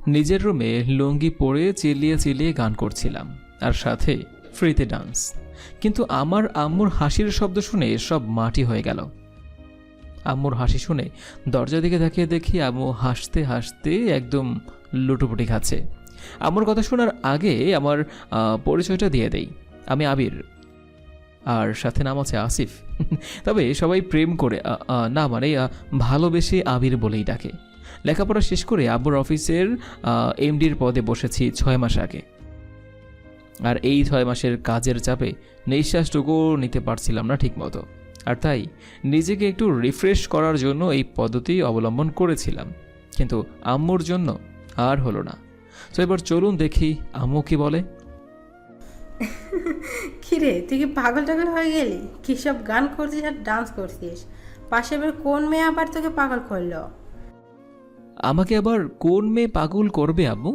নিজের রুমে লুঙ্গি পরে চিল্লিয়ে চিল্লিয়ে গান করছিলাম, আর সাথে ফ্রিতে ডান্স। কিন্তু আমার আম্মুর হাসির শব্দ শুনে সব মাটি হয়ে গেল। আম্মুর হাসি শুনে দরজা দিকে তাকিয়ে দেখি আম্মু হাসতে হাসতে একদম লুটোপুটি খাচ্ছে। আম্মুর কথা শোনার আগে আমার পরিচয়টা দিয়ে দেই। আমি আবির, আর সাথে নাম আছে আসিফ। তবে সবাই প্রেম করে না মানে ভালোবেসে আবির বলেই ডাকে। লেখাপড়া শেষ করে আব্বুর অফিসের এমডির পদে বসেছি 6 মাস আগে। আর এই 6 মাসের কাজের চাপে নিঃশ্বাসটুকু নিতে পারছিলাম না ঠিকমতো। আর তাই নিজেকে একটু রিফ্রেশ করার জন্য এই পদ্ধতি অবলম্বন করেছিলাম, কিন্তু আম্মুর জন্য আর হলো না। তো এবার চলুন দেখি আম্মু কি বলে। কিরে, তুই কি পাগল টাগল হয়ে গেলি? কি সব গান করছিস আর ডান্স করছিস? পাশে এবার কোন মেয়ে আবার তোকে পাগল করলো? আমাকে আবার কোন মেয়ে পাগল করবে আম্মু?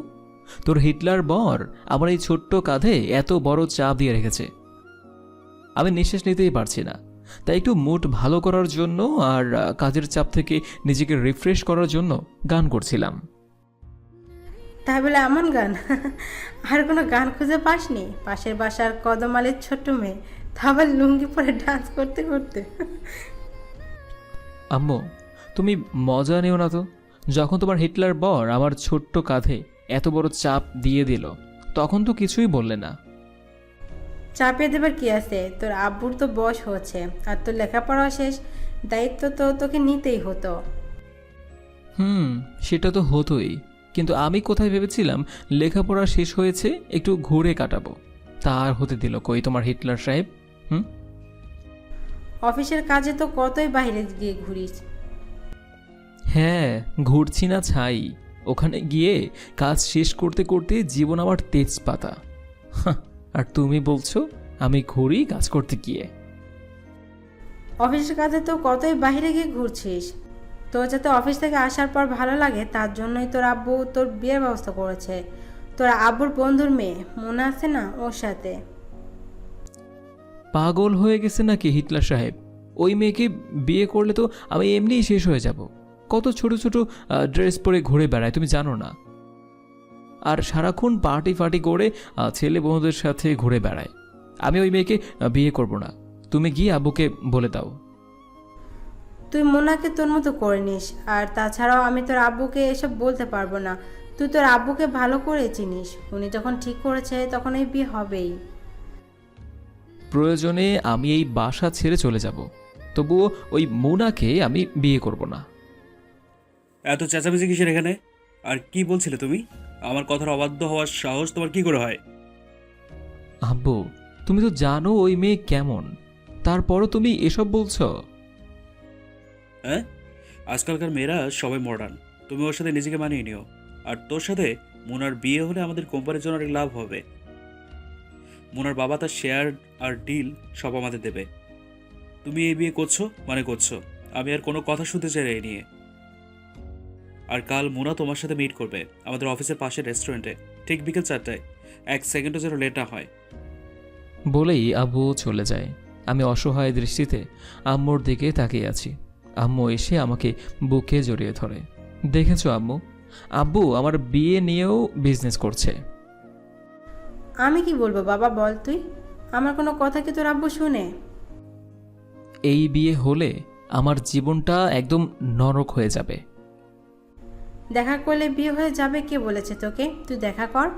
তোর হিটলার বর আমার এই ছোট্ট কাঁধে এত বড় চাপ দিয়ে রেখেছে, আমি নিঃশ্বাস নিতেই পারছি না। তাই একটু মুড ভালো করার জন্য আর কাজের চাপ থেকে নিজেকে রিফ্রেশ করার জন্য গান করছিলাম। তাই বলে এমন গান? আর কোনো গান খুঁজে পাসনি? পাশের বাসার কদমালের ছোট্ট মেয়ে, তা আবার লুঙ্গি পরে ডান্স করতে করতে। আম্মু, তুমি মজা নিও না তো। যখন তোমার হিটলার বর আমার ছোট্ট কাঁধে এত বড় চাপ দিয়ে দিল, তখন তো কিছুই বললে না। চাপিয়ে দেবার কি আছে? তোর আব্বুর তো বয়স হচ্ছে, আর তোর লেখাপড়া শেষ, দায়িত্ব তো তোকে নিতেই হতো। সেটা তো হতোই, কিন্তু আমি কোথায় ভেবেছিলাম লেখাপড়া শেষ হয়েছে একটু ঘুরে কাটাবো। তা আর হতে দিল কই তোমার হিটলার সাহেব। অফিসের কাজে তো কতই বাইরে গিয়ে ঘুরিস। হ্যাঁ, ঘুরছি না ছাই। ওখানে গিয়ে কাজ শেষ করতে করতে জীবন আমার তেজপাতা। আর তুমি বলছো আমি ঘুরি কাজ করতে গিয়ে? অফিসের কাজে তো কতই বাইরে গিয়ে ঘুরছিস। তোর যাতে অফিস থেকে আসার পর ভালো লাগে তার জন্যই তোর আব্বু তোর বিয়ের ব্যবস্থা করেছে। তোর আব্বুর বন্ধুর মেয়ে মনে আছে না, ওর সাথে। পাগল হয়ে গেছে নাকি হিটলার সাহেব? ওই মেয়েকে বিয়ে করলে তো আমি এমনিই শেষ হয়ে যাব। কত ছোট ছোট ড্রেস পরে ঘুরে বেড়ায় তুমি জানো না? আর সারাক্ষণ পার্টি ফার্টি করে ছেলে বন্ধুদের সাথে ঘুরে বেড়ায়। আমি ওই মেয়েকে বিয়ে করব না। তুমি গিয়ে আব্বুকে বলে দাও। তুই মোনাকে তোর মতো করে নিস, আর তাছাড়াও আমি তোর আব্বুকে এসব বলতে পারবো না। তুই তোর আব্বুকে ভালো করে চিনিস, উনি যখন ঠিক করেছে তখন এই বিয়ে হবেই। প্রয়োজনে আমি এই বাসা ছেড়ে চলে যাব, তবুও ওই মোনাকে আমি বিয়ে করব না। এত চেঁচামেচি কিসের এখানে? আর কি বলছিলে তুমি? আমার কথার অবাধ্য হওয়ার সাহস তোমার কি করে হয়? আব্বু, তুমি তো জানো ওই মেয়ে কেমন, তারপরও তুমি এসব বলছো? হ্যাঁ, আজকালকার মেয়েরা সবাই মডার্ন। তুমি ওর সাথে নিজেকে মানিয়ে নিও। আর তোর সাথে মোনার বিয়ে হলে আমাদের কোম্পানির জন্য অনেক লাভ হবে। মোনার বাবা তার শেয়ার আর ডিল সব আমাদের দেবে। তুমি এই বিয়ে করছো মানে করছো। আমি আর কোনো কথা শুনতে চাই না এই নিয়ে। আর কাল মোনা তোমার সাথে মিট করবে আমাদের অফিসের পাশের রেস্টুরেন্টে, ঠিক বিকেল 4টায়। 1 সেকেন্ডও যেন লেট না হয়। বলেই আব্বু চলে যায়। আমি অসহায় দৃষ্টিতে আম্মুর দিকে তাকিয়ে আছি। আম্মু এসে আমাকে বুকে জড়িয়ে ধরে। দেখেছো আম্মু, আব্বু আমার বিয়ে নিয়েও বিজনেস করছে। আমি কি বলবো বাবা, বল তুই। আমার কোনো কথা কি তোর আব্বু শুনে? এই বিয়ে হলে আমার জীবনটা একদম নরক হয়ে যাবে। দেখা করলে বিয়ে হয়ে যাবে কে বলেছে তোকে? তুই দেখা কর,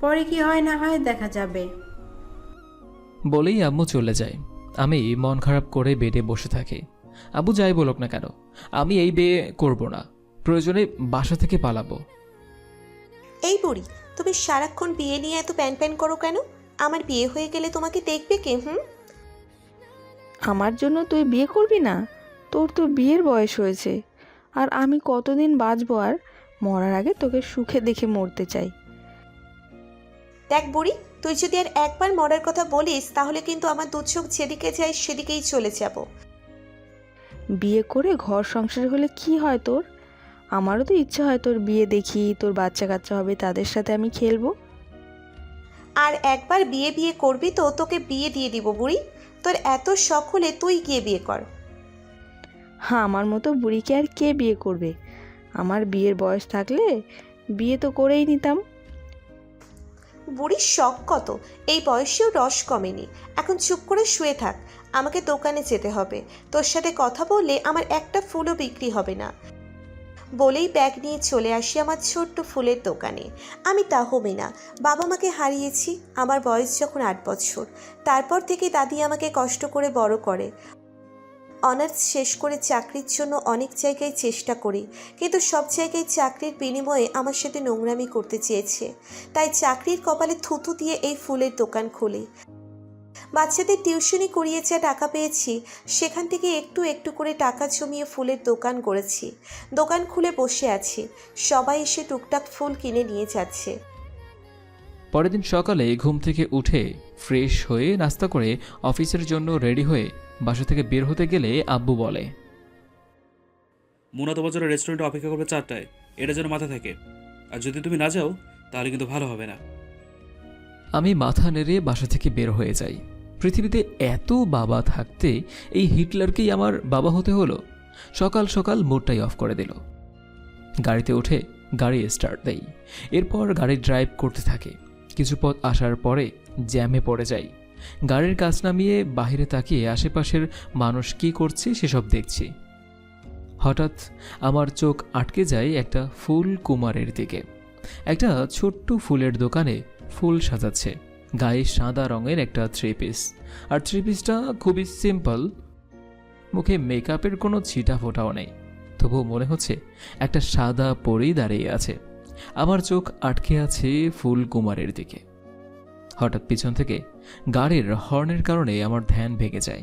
পরে কি হয় না হয় দেখা যাবে। বলেই আম্মু চলে যায়। আমি মন খারাপ করে বেডে বসে থাকি। আব্বু যাই বলুক না কেন, আমি এই বিয়ে করব না। প্রয়োজনে বাসা থেকে পালাবো। এই বুড়ি, তুমি সারাক্ষণ বিয়ে নিয়ে এত প্যান প্যান করো কেন? আমার বিয়ে হয়ে গেলে তোমাকে দেখবে কে? আমার জন্য তুই বিয়ে করবি না? তোর তো বিয়ের বয়স হয়েছে, আর আমি কতদিন বাঁচবো? আর মরার আগে তোকে সুখে দেখে মরতে চাই। দেখ বুড়ি, তুই যদি আর একবার মরার কথা বলিস তাহলে কিন্তু আমার দু চোখ যেদিকে যায় সেদিকেই চলে যাব। বিয়ে করে ঘর সংসার হলে কি হয় তোর? আমারও তো ইচ্ছা হয় তোর বিয়ে দেখি, তোর বাচ্চা কাচ্চা হবে, তাদের সাথে আমি খেলবো। আর একবার বিয়ে বিয়ে করবি তো তোকে বিয়ে দিয়ে দিব বুড়ি। তোর এত শখ হলে তুই গিয়ে বিয়ে কর। হ্যাঁ, আমার মতো বুড়িকে আর কে বিয়ে করবে? আমার বিয়ের বয়স থাকলে বিয়ে তো করেই নিতাম। বুড়ির শখ কত, এই বয়সেও রস কমেনি। এখন চুপ করে শুয়ে থাক, আমাকে দোকানে যেতে হবে। তোর সাথে কথা বললে আমার একটা ফুলও বিক্রি হবে না। বলেই ব্যাগ নিয়ে চলে আসি আমার ছোট্ট ফুলের দোকানে। আমি তাহমিনা, বাবা মাকে হারিয়েছি আমার বয়স যখন 8 বছর। তারপর থেকে দাদি আমাকে কষ্ট করে বড় করে। অনার্স শেষ করে চাকরির জন্য অনেক জায়গায় চেষ্টা করি, কিন্তু সব জায়গায় চাকরির বিনিময়ে আমার সাথে নোংরামি করতে চেয়েছে। তাই চাকরির কপালে থুতু দিয়ে এই ফুলের দোকান খুলি। বাচ্চাদের টিউশনি করিয়ে যা টাকা পেয়েছি সেখান থেকে একটু একটু করে টাকা জমিয়ে ফুলের দোকান করেছি। দোকান খুলে বসে আছি, সবাই এসে টুকটাক ফুল কিনে নিয়ে যাচ্ছে। পরের দিন সকালে ঘুম থেকে উঠে ফ্রেশ হয়ে নাস্তা করে অফিসের জন্য রেডি হয়ে বাসা থেকে বের হতে গেলে আব্বু বলে, মুনা তোমার জন্য রেস্টুরেন্টে অপেক্ষা করবে 4টায়, এটা যেন মাথা থাকে। আর যদি তুমি না যাও তাহলে কিন্তু ভালো হবে না। আমি মাথা নেড়ে বাসা থেকে বের হয়ে যাই। পৃথিবীতে এত বাবা থাকতে এই হিটলারকেই আমার বাবা হতে হলো। সকাল সকাল মুডটাই অফ করে দিল। গাড়িতে উঠে গাড়ি স্টার্ট দেই। এরপর গাড়ি ড্রাইভ করতে থাকে। কিছু পথ আসার পরে জ্যামে পড়ে যাই। গাড়ির কাছ নামিয়ে বাইরে তাকিয়ে আশেপাশের মানুষ কি করছে সেসব দেখছি। হঠাৎ আমার চোখ আটকে যায় একটা ফুল কুমারের দিকে। একটা ছোট্ট ফুলের দোকানে ফুল সাজাচ্ছে। গায়ে সাদা রঙের একটা 3 পিস, আর 3 পিসটা খুবই সিম্পল। মুখে মেকআপের কোনো ছিটা ফোটাও নেই, তবুও মনে হচ্ছে একটা সাদা পরী দাঁড়িয়ে আছে। আমার চোখ আটকে আছে ফুল কুমারের দিকে। হঠাৎ পিছন থেকে গাড়ির হর্নের কারণে আমার ধ্যান ভেঙে যায়।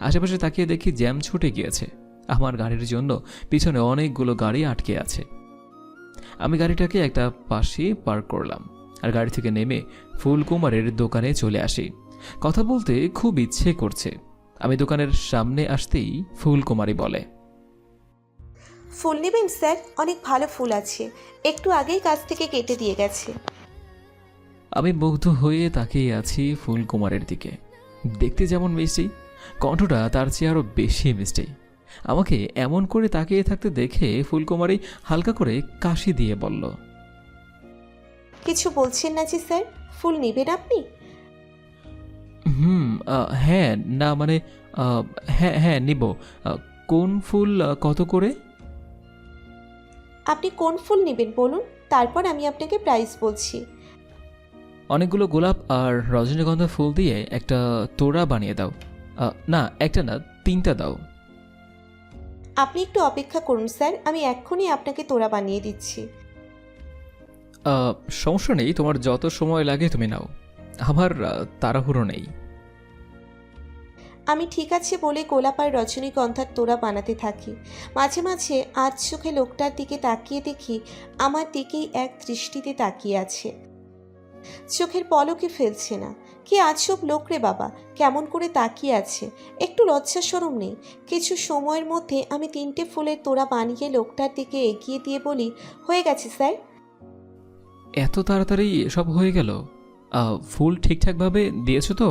আশেপাশে তাকিয়ে দেখি জ্যাম ছুটে গিয়েছে। আমার গাড়ির জন্য পিছনে অনেকগুলো গাড়ি আটকে আছে। আমি গাড়িটাকে একটা পাশে পার্ক করলাম আর গাড়ি থেকে নেমে ফুলকুমারের দোকানে চলে আসি। কথা বলতে খুব ইচ্ছে করছে। আমি দোকানের সামনে আসতেই ফুলকুমারী বলে, ফুল নেবেন স্যার? অনেক ভালো ফুল আছে, একটু আগেই কাছ থেকে কেটে দিয়ে গেছে। আমি মুগ্ধ হয়ে তাকিয়ে আছি ফুলকুমারের দিকে। দেখতে যেমন মিষ্টি, কণ্ঠটা তার চেয়ে আরও বেশি মিষ্টি। আমাকে এমন করে তাকিয়ে থাকতে দেখে ফুলকুমারী হালকা করে কাশি দিয়ে বলল, কিছু বলছেন না যে স্যার? ফুল নেবেন আপনি? হ্যাঁ, না মানে হ্যাঁ হ্যাঁ নিব। কোন ফুল কত করে? আপনি কোন ফুল নেবেন বলুন, তারপর আমি আপনাকে প্রাইস বলছি। অনেকগুলো গোলাপ আর রজনীগন্ধা ফুল দিয়ে একটা তোড়া বানিয়ে দাও। না, একটা না, 3টা দাও। আপনি একটু অপেক্ষা করুন স্যার, আমি এক্ষুনি আপনাকে তোড়া বানিয়ে দিচ্ছি। সমস্যা নেই, তোমার যত সময় লাগে তুমি নাও, আমার তাড়াহুড়ো নেই। আমি ঠিক আছে বলে গোলাপ আর রজনীগন্ধার তোড়া বানাতে থাকি। মাঝে মাঝে আজ চোখে লোকটার দিকে তাকিয়ে দেখি আমার দিকেই এক দৃষ্টিতে তাকিয়ে আছে, চোখের পলকে ফেলছে না। কি আজব লোক রে বাবা, কেমন করে তাকিয়ে আছে, একটু লজ্জা শরম নেই। কিছু সময়ের মধ্যে আমি 3টে ফুলের তোড়া বানিয়ে লোকটার দিকে এগিয়ে দিয়ে বলি, হয়ে গেছে স্যার। এত তাড়াতাড়ি সব হয়ে গেল? ফুল ঠিকঠাকভাবে দিয়েছো তো?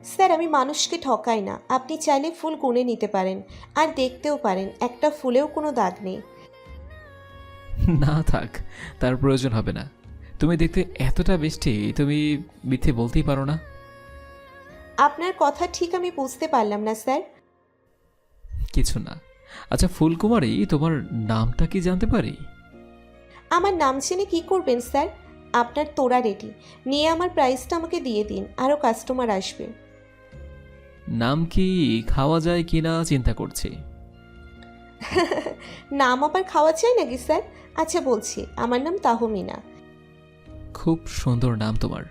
স্যার আমি মানুষকে ঠকাই না, আপনি চাইলে ফুল গুনে নিতে পারেন আর দেখতেও পারেন, একটা ফুলেও কোনো দাগ নেই। না থাক, তার প্রয়োজন হবে না। তুমি দেখতে এতটা মিষ্টি, তুমি মিথ্যে বলতেই পারো না। আপনার কথা ঠিক আমি বুঝতে পারলাম না স্যার। কিছু না। আচ্ছা ফুলকুমারী, তোমার নামটা কি জানতে পারি? আমার নাম জেনে কি করবেন স্যার? আপনার তোড়া রেডি, নিয়ে আমার প্রাইসটা আমাকে দিয়ে দিন, আরও কাস্টমার আসবে। নাম কি খাওয়া যায় কিনা চিন্তা করছি। নাম আবার খাওয়া চাই নাকি স্যার? আচ্ছা বলছি, আমার নাম তাহমিনা। খুব সুন্দর নাম তোমার।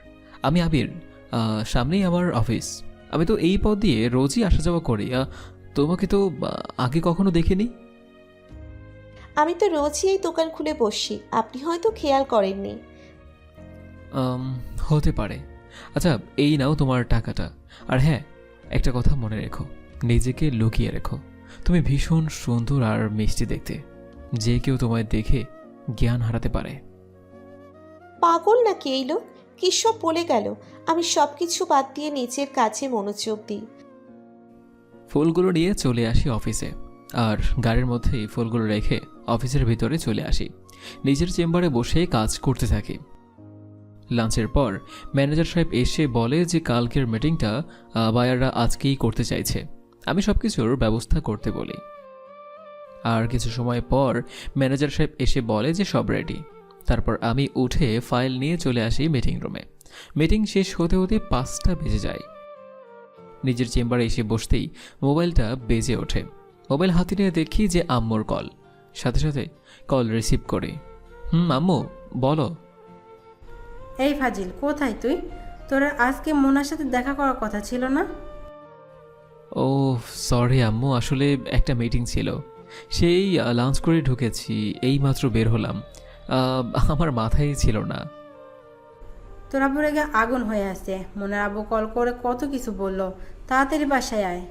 আমি আবির, সামনেই আমার অফিস। আমি তো এই পথ দিয়ে রোজই আসা যাওয়া করি। তোমাকে তো আগে কখনো দেখিনি। আমি তো রোজই এই দোকান খুলে বসি, আপনি হয়তো খেয়াল করেননি। হতে পারে। আচ্ছা এই নাও তোমার টাকাটা। আর হ্যাঁ, একটা কথা মনে রেখো, নিজেকে লুকিয়ে রেখো। তুমি ভীষণ সুন্দর আর মিষ্টি দেখতে, যে কেউ তোমায় দেখে জ্ঞান হারাতে পারে। পাগল নাকি এই লোক? কী সব বলে গেল। আমি সব কিছু বাদ দিয়ে নিজের কাছে মনোযোগ দিই। ফুলগুলো নিয়ে চলে আসি অফিসে, আর গাড়ির মধ্যেই ফুলগুলো রেখে অফিসের ভিতরে চলে আসি। নিজের চেম্বারে বসে কাজ করতে থাকি। লাঞ্চের পর ম্যানেজার সাহেব এসে বলে যে কালকের মিটিংটা বায়াররা আজকেই করতে চাইছে। আমি সব কিছুর ব্যবস্থা করতে বলি। আর কিছু সময় পর ম্যানেজার সাহেব এসে বলে যে সব রেডি। তারপর আমি উঠে ফাইল নিয়ে চলে আসি মিটিং রুমে। মিটিং শেষ হতে হতে 5টা বেজে যায়। নিজের চেম্বারে এসে বসতেই মোবাইলটা বেজে ওঠে। মোবাইল হাতে নিয়ে দেখি যে আম্মুর কল। সাথে সাথে কল রিসিভ করি। আম্মু বলো। এই ফাজিল, কোথায় তুই? তোর আজকে মোনার সাথে দেখা করার কথা ছিল না? ও সরি আম্মু, আসলে একটা মিটিং ছিল, সেই লাঞ্চ করে ঢুকেছি, এইমাত্র বের হলাম। আমার মাথায় ছিল না। তোর আব্বুর আগে আগুন হয়ে আছে। মোনার আব্বু কল করে কত কিছু বললো, তাড়াতাড়ি বাসায় আয়।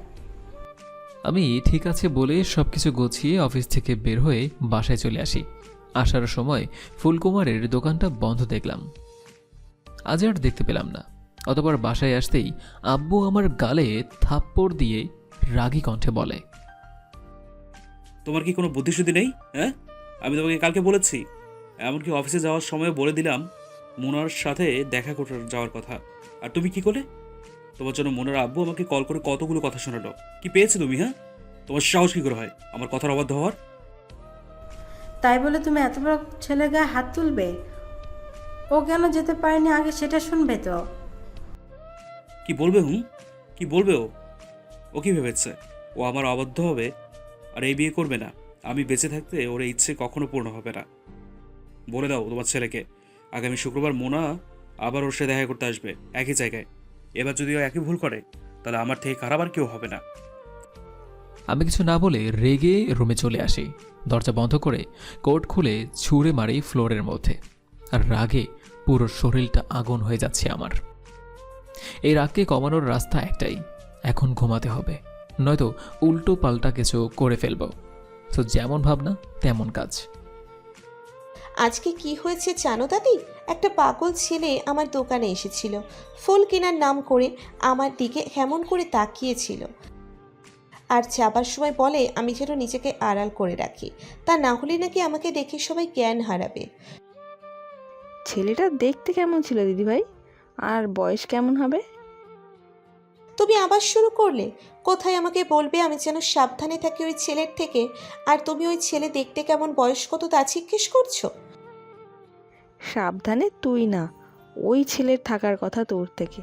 আমি ঠিক আছে বলে সব কিছু গুছিয়ে অফিস থেকে বের হয়ে বাসায় চলে আসি। আসার সময় ফুলকুমারের দোকানটা বন্ধ দেখলাম। আজ আর দেখতে পেলাম না। অতঃপর বাসায় আসতেই আব্বু আমার গালে থাপ্পড় দিয়ে রাগী কণ্ঠে বলে, তোমার কি কোনো বুদ্ধিশুদ্ধি নেই? হ্যাঁ, আমি তোমাকে কালকে বলেছি, এমনকি অফিসে যাওয়ার সময় বলে দিলাম মুনার সাথে দেখা করতে যাওয়ার কথা। আর তুমি কি করলে? তোমার জন্য মুনার আব্বু আমাকে কল করে কতগুলো কথা শোনালো। কি পেয়েছো তুমি? হ্যাঁ, তোমার সাহস কি করে হয় আমার কথার অবাধ্য হওয়ার? তাই বলে তুমি এত বড় ছেলের গায়ে হাত তুলবে? ও কেন যেতে পারেনি আগে সেটা শুনবে তো। কি বলবে? কি বলবে ও? ও কি ভেবেছে ও আমার অবাধ্য হবে আর এই বিয়ে করবে না? আমি বেঁচে থাকতে ওর এই ইচ্ছে কখনো পূর্ণ হবে না। বলে দাও তোমার ছেলেকে আগামী শুক্রবার মোনা আবার ওর সাথে দেখা করতে আসবে একই জায়গায়। এবার যদি ও একই ভুল করে তাহলে আমার থেকে খারাপ আর কেউ হবে না। আমি কিছু না বলে রেগে রুমে চলে আসি। দরজা বন্ধ করে কোট খুলে ছুঁড়ে মারি ফ্লোরের মধ্যে। আর রাগে পুরো শরীরটা আগুন হয়ে যাচ্ছে আমার। এই রাগকে কমানোর রাস্তা একটাই, এখন ঘুমাতে হবে, নয়তো উল্টো পাল্টা কিছু করে ফেলব। তো যেমন ভাবনা তেমন কাজ। আজকে কি হয়েছে জানো দাদি? একটা পাগল ছেলে আমার দোকানে এসেছিল। ফুল কেনার নাম করে আমার দিকে কেমন করে তাকিয়েছিল, আর যাবার সময় বলে আমি যেন নিজেকে আড়াল করে রাখি, তা না হলে নাকি আমাকে দেখে সবাই জ্ঞান হারাবে। ছেলেটা দেখতে কেমন ছিল দিদিভাই? আর বয়স কেমন হবে? তুমি আবার শুরু করলে? কোথায় আমাকে বলবে আমি যেন সাবধানে থাকি ওই ছেলের থেকে, আর তুমি ওই ছেলে দেখতে কেমন, বয়স কত তা জিজ্ঞেস করছো? সাবধানে তুই না, ওই ছেলের থাকার কথা তোর থেকে।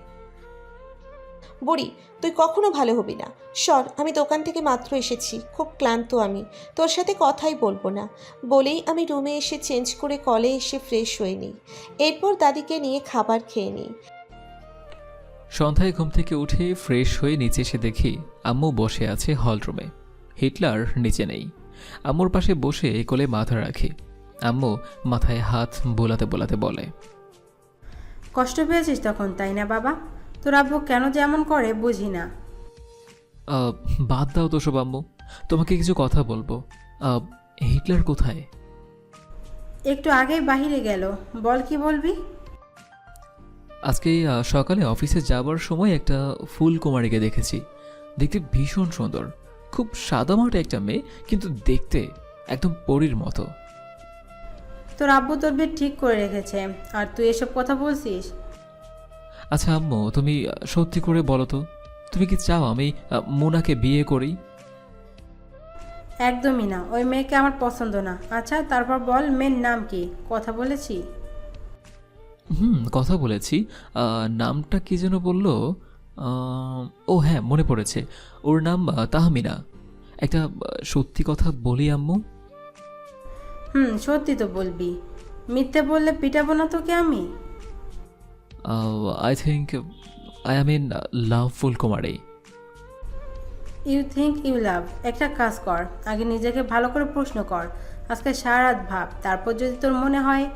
বুড়ি, তুই কখনো ভালো হবি না। সর, আমি দোকান থেকে মাত্র এসেছি, খুব ক্লান্ত আমি, তোর সাথে কথাই বলবো না। বলেই আমি রুমে এসে চেঞ্জ করে কলে এসে ফ্রেশ হয়ে নিই। এরপর দাদিকে নিয়ে খাবার খেয়ে নিই। সন্ধ্যায় ঘুম থেকে উঠে ফ্রেশ হয়ে নিচে এসে দেখি আম্মু বসে আছে হল রুমে। হিটলার নিচে নেই। আম্মুর পাশে বসে কোলে মাথা রাখি। আম্মু মাথায় হাত বোলাতে বোলাতে বলে, কষ্ট পেয়েছিস তখন, তাই না বাবা? তোর আব্বু কেন যে এমন করে বুঝি না। বাদ দাও তো সব আম্মু, তোমাকে কিছু কথা বলবো। হিটলার কোথায়? একটু আগেই বাহিরে গেল। বল, কি বলবি? আজকে সকালে অফিসে যাবার সময় একটা ফুলকুমারীকে দেখেছি। দেখতে ভীষণ সুন্দর, খুব সাদামাটা একটা মেয়ে, কিন্তু দেখতে একদম পরীর মতো। তোর আব্বু তোর বিয়ে ঠিক করে রেখেছে, আর তুই এসব কথা বলছিস? আচ্ছা আম্মু, তুমি সত্যি করে বলো তো, তুমি কি চাও আমি মোনাকে বিয়ে করি? একদমই না, ওই মেয়েকে আমার পছন্দ না। আচ্ছা তারপর বল, মেয়ের নাম কি? কথা বলেছি? কথা বলেছি। নামটা কি যেন বললো? ও হ্যাঁ, মনে পড়েছে, ওর নাম তাহমিনা। একটা সত্যি কথা বলি আম্মু। সত্যি তো বলবি, মিথ্যে বললে পিটাবো না তোকে আমি। I think I am in love ফুলকুমারী। You think you love? একটা কাজ কর, আগে নিজেকে ভালো করে প্রশ্ন কর। আজকে সারা রাত ভাব, তারপর যদি তোর মনে হয়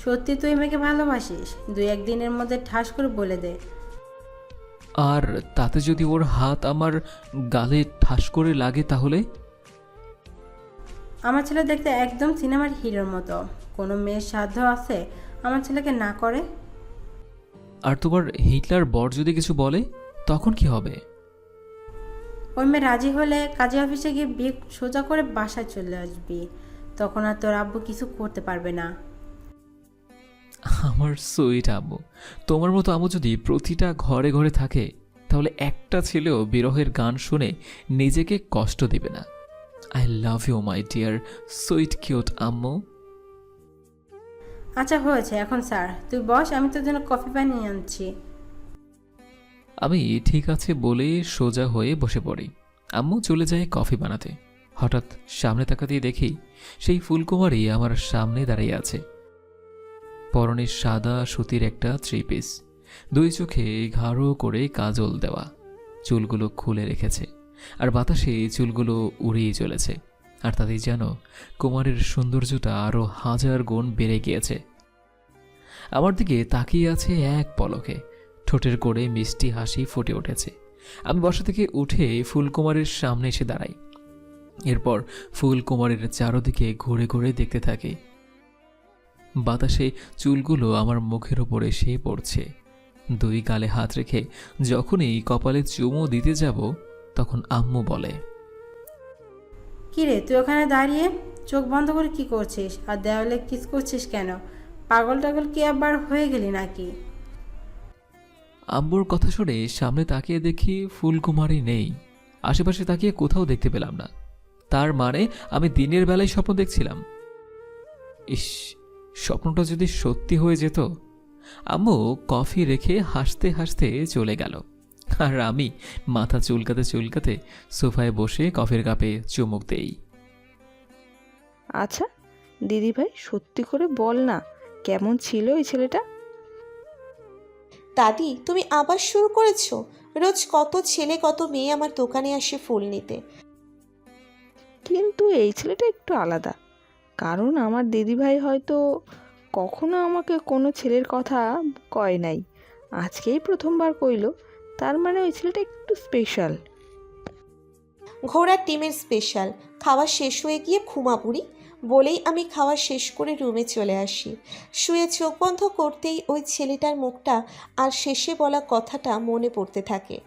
সত্যি তুই মেয়েকে ভালোবাসিস, 2-1 দিনের মধ্যে ঠাস করে বলে দে। আর তাতে যদি ওর হাত আমার গালে ঠাস করে লাগে তাহলে? আমার ছেলে দেখতে একদম সিনেমার হিরোর মতো। কোনো মেয়ের সাধ্য আছে আমার ছেলেকে না করে? আর তোমার হিটলার বর যদি কিছু বলে তখন কি হবে? ওই মেয়ে রাজি হলে কাজী অফিসে গিয়ে বিয়ে সোজা করে বাসায় চলে আসবি। তখন আর তোর আব্বু কিছু করতে পারবে না। আমার সুইট আম্মু, তোমার মতো আম্মু যদি প্রতিটা ঘরে ঘরে থাকে তাহলে একটা ছেলেও বিরহের গান শুনে নিজেকে কষ্ট দিবে না। I love you my dear sweet cute আম্মু। আচ্ছা হয়েছে, এখন স্যার তুই বস, আমি তোর জন্য কফি বানিয়ে আনছি। আমি ঠিক আছে বলে সোজা হয়ে বসে পড়ি। আম্মু চলে যায় কফি বানাতে। হঠাৎ সামনে তাকাতেই দেখি সেই ফুলকুমারী আমার সামনে দাঁড়িয়ে আছে। পরনে সাদা সুতির একটা থ্রি পিস, দুই চোখে গাঢ় করে কাজল দেওয়া, চুলগুলো খুলে রেখেছে আর বাতাসে চুলগুলো উড়িয়ে চলেছে। আর তাতেই যেন কুমারের সৌন্দর্যটা আরও 1000 গুণ বেড়ে গিয়েছে। আমার দিকে তাকিয়ে আছে এক পলকে, ঠোঁটের কোণে মিষ্টি হাসি ফুটে উঠেছে। আমি বসা থেকে উঠে ফুলকুমারের সামনে এসে দাঁড়াই। এরপর ফুলকুমারের চারদিকে ঘুরে ঘুরে দেখতে থাকি। বাতাসে চুলগুলো আমার মুখের ওপর এসে পড়ছে। দুই গালে হাত রেখে যখনই কপালে চুমু দিতে যাব তখন আম্মু বলে, কিরে তুই ওখানে দাঁড়িয়ে চোখ বন্ধ করে কি করছিস আর দেওয়ালে কিস করছিস কেন? পাগল টাগল কি আবার হয়ে গেলি নাকি? আম্মুর কথা শুনে সামনে তাকিয়ে দেখি ফুলকুমারী নেই। আশেপাশে তাকিয়ে কোথাও দেখতে পেলাম না। তার মানে আমি দিনের বেলায় স্বপ্ন দেখছিলাম। ইস, স্বপ্নটা যদি সত্যি হয়ে যেত। আম্মু কফি রেখে হাসতে হাসতে চলে গেল, আর আমি মাথা চুলকাতে চুলকাতে সোফায় বসে কফির কাপে চুমুক দেই। আচ্ছা দিদি ভাই, সত্যি করে বল না, কেমন ছিল ওই ছেলেটা? দাদি, তুমি আবার শুরু করেছো? রোজ কত ছেলে কত মেয়ে আমার দোকানে আসে ফুল নিতে। কিন্তু এই ছেলেটা একটু আলাদা, কারণ আমার দিদিভাই হয়তো কখনো আমাকে কোনো ছেলের কথা কয় নাই, আজকেই প্রথমবার কইল। তার মানে ওই ছেলেটা একটু স্পেশাল। ঘোড়ার ডিমের স্পেশাল। খাওয়া শেষ হয়ে গিয়ে ঘুমাবুড়ি বলেই আমি খাওয়া শেষ করে রুমে চলে আসি। শুয়ে চোখ বন্ধ করতেই ওই ছেলেটার মুখটা আর শেষে বলা কথাটা মনে পড়তে থাকে।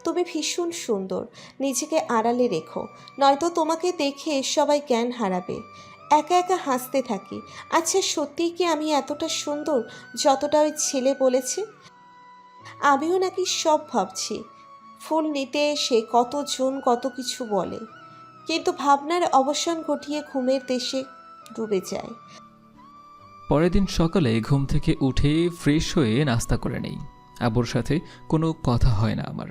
তুমি ভীষণ সুন্দর, নিজেকে আড়ালে রেখো, নয়তো তোমাকে দেখে সবাই জ্ঞান হারাবে। একা একা হাসতে থাকি। আচ্ছা সত্যিই কি আমি এতটা সুন্দর যতটা ওই ছেলে বলেছে? আমিও নাকি সব ভাবছি। ফুল নিতে এসে কতজন কত কিছু বলে, কিন্তু ভাবনার অবসান ঘটিয়ে ঘুমের দেশে ডুবে যায়। পরের দিন সকালে ঘুম থেকে উঠে ফ্রেশ হয়ে নাস্তা করে নেই। আব্বুর সাথে কোনো কথা হয় না আমার।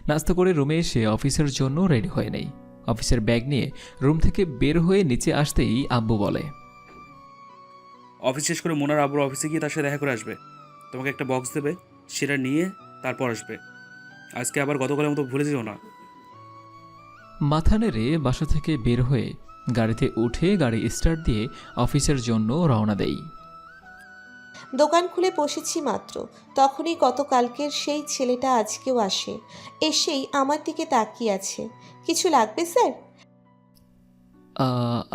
নাস্তা করে রুমে এসে অফিসের জন্য রেডি হয়ে নেই। অফিসের ব্যাগ নিয়ে রুম থেকে বের হয়ে নিচে আসতেই আব্বু বলে, অফিস শেষ করে মোনার আব্বুর অফিসে গিয়ে তার সাথে দেখা করে আসবে। তোমাকে একটা বক্স দেবে, সেটা নিয়ে তারপর আসবে। আজকে আবার গতকালের মতো ভুলে যেও না। মাথা নেড়ে বাসা থেকে বের হয়ে গাড়িতে উঠে গাড়ি স্টার্ট দিয়ে অফিসের জন্য রওনা দেই। দোকান খুলে বসেছি মাত্র, তখনই গতকালকের সেই ছেলেটা আজকেও আসে। এসেই আমার দিকে তাকিয়ে আছে। কিছু লাগবে স্যার?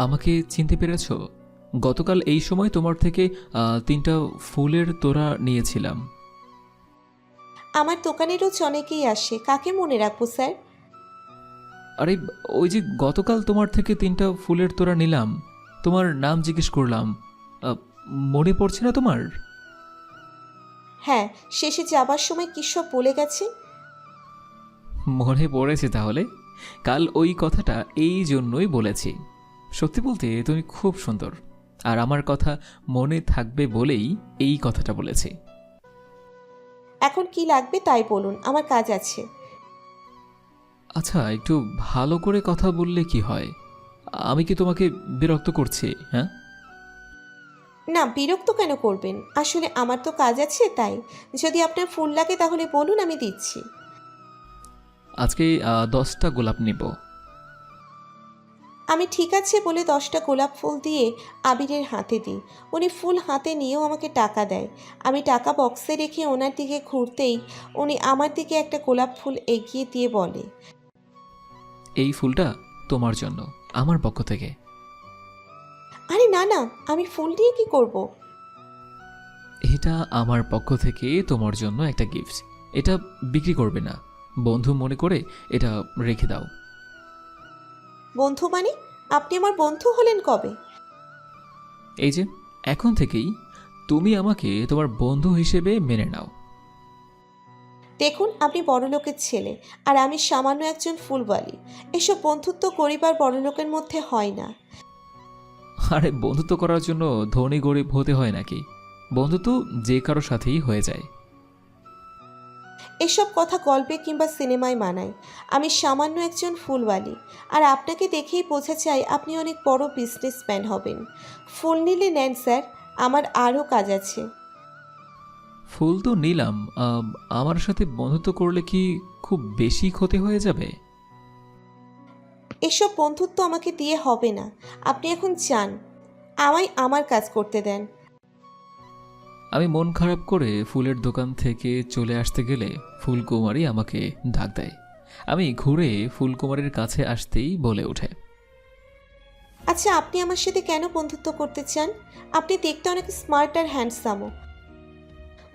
আমাকে চিনতে পেরেছ? গতকাল এই সময় তোমার থেকে 3টা ফুলের তোড়া নিয়েছিলাম। আমার দোকানে রোজ অনেকেই আসে, কাকে মনে রাখবো স্যার? আরে ওই যে গতকাল তোমার থেকে 3টা ফুলের তোড়া নিলাম, তোমার নাম জিজ্ঞেস করলাম, মনে পড়ছে না তোমার? হ্যাঁ, শেষে যাবার সময় কী সব বলে গেছে। মনে পড়েছে তাহলে? কাল ওই কথাটা এই জন্যই বলেছি। সত্যি বলতে তুমি খুব সুন্দর, আর আমার কথা মনে থাকবে বলেই এই কথাটা বলেছি। এখন কি লাগবে তাই বলুন, আমার কাজ আছে। আচ্ছা একটু ভালো করে কথা বললে কি হয়? আমি কি তোমাকে বিরক্ত করছি? হ্যাঁ না, বিরক্ত কেন করবেন? আসলে আমার তো কাজ আছে তাই। যদি আপনার ফুল লাগে তাহলে বলুন, আমি দিচ্ছি। আজকে 10টা গোলাপ নিব। আমি ঠিক আছে বলে 10টা গোলাপ ফুল দিয়ে আবিরের হাতে দিই। উনি ফুল হাতে নিয়েও আমাকে টাকা দেয়। আমি টাকা বক্সে রেখে ওনার দিকে ঘুরতেই উনি আমার দিকে একটা গোলাপ ফুল এগিয়ে দিয়ে বলে, এই ফুলটা তোমার জন্য আমার পক্ষ থেকে। আরে না না, আমি ফুল দিয়ে কি করব? এটা আমার পক্ষ থেকে তোমার জন্য একটা গিফট। এটা বিক্রি করবে না, বন্ধু মনে করে এটা রেখে দাও। বন্ধু মানে? আপনি আমার বন্ধু হলেন কবে? এই যে এখন থেকেই তুমি আমাকে তোমার বন্ধু হিসেবে মেনে নাও। দেখুন, আপনি বড়লোকের ছেলে আর আমি সামান্য একজন ফুলওয়ালি। এসব বন্ধুত্ব গরিব আর বড়লোকের মধ্যে হয় না। আরে বন্ধুত্ব করার জন্য ধনী গরিব হতে হয় নাকি? বন্ধুত্ব যে কারোর সাথেই হয়ে যায়। এসব কথা গল্পে কিংবা সিনেমায় মানায়। আমি সামান্য একজন ফুলওয়ালি, আর আপনাকে দেখেই বোঝা যায় আপনি অনেক বড় বিজনেসম্যান হবেন। ফুল নিলে নেন স্যার, আমার আরও কাজ আছে। ফুল তো নিলাম, আমার সাথে বন্ধুত্ব করলে কি খুব বেশি ক্ষতি হয়ে যাবে? এসব বন্ধুত্ব আমাকে দিয়ে হবে না। আপনি এখন যান, আমায় আমার কাজ করতে দেন। আমি মন খারাপ করে ফুলের দোকান থেকে চলে আসতে গেলে ফুলকুমারী আমাকে ডাক দেয়। আমি ঘুরে ফুলকুমারীর কাছে আসতেই বলে ওঠে, আচ্ছা, আপনি আমার সাথে কেন বন্ধুত্ব করতে চান? আপনি দেখতে অনেক স্মার্ট আর হ্যান্ডসামও।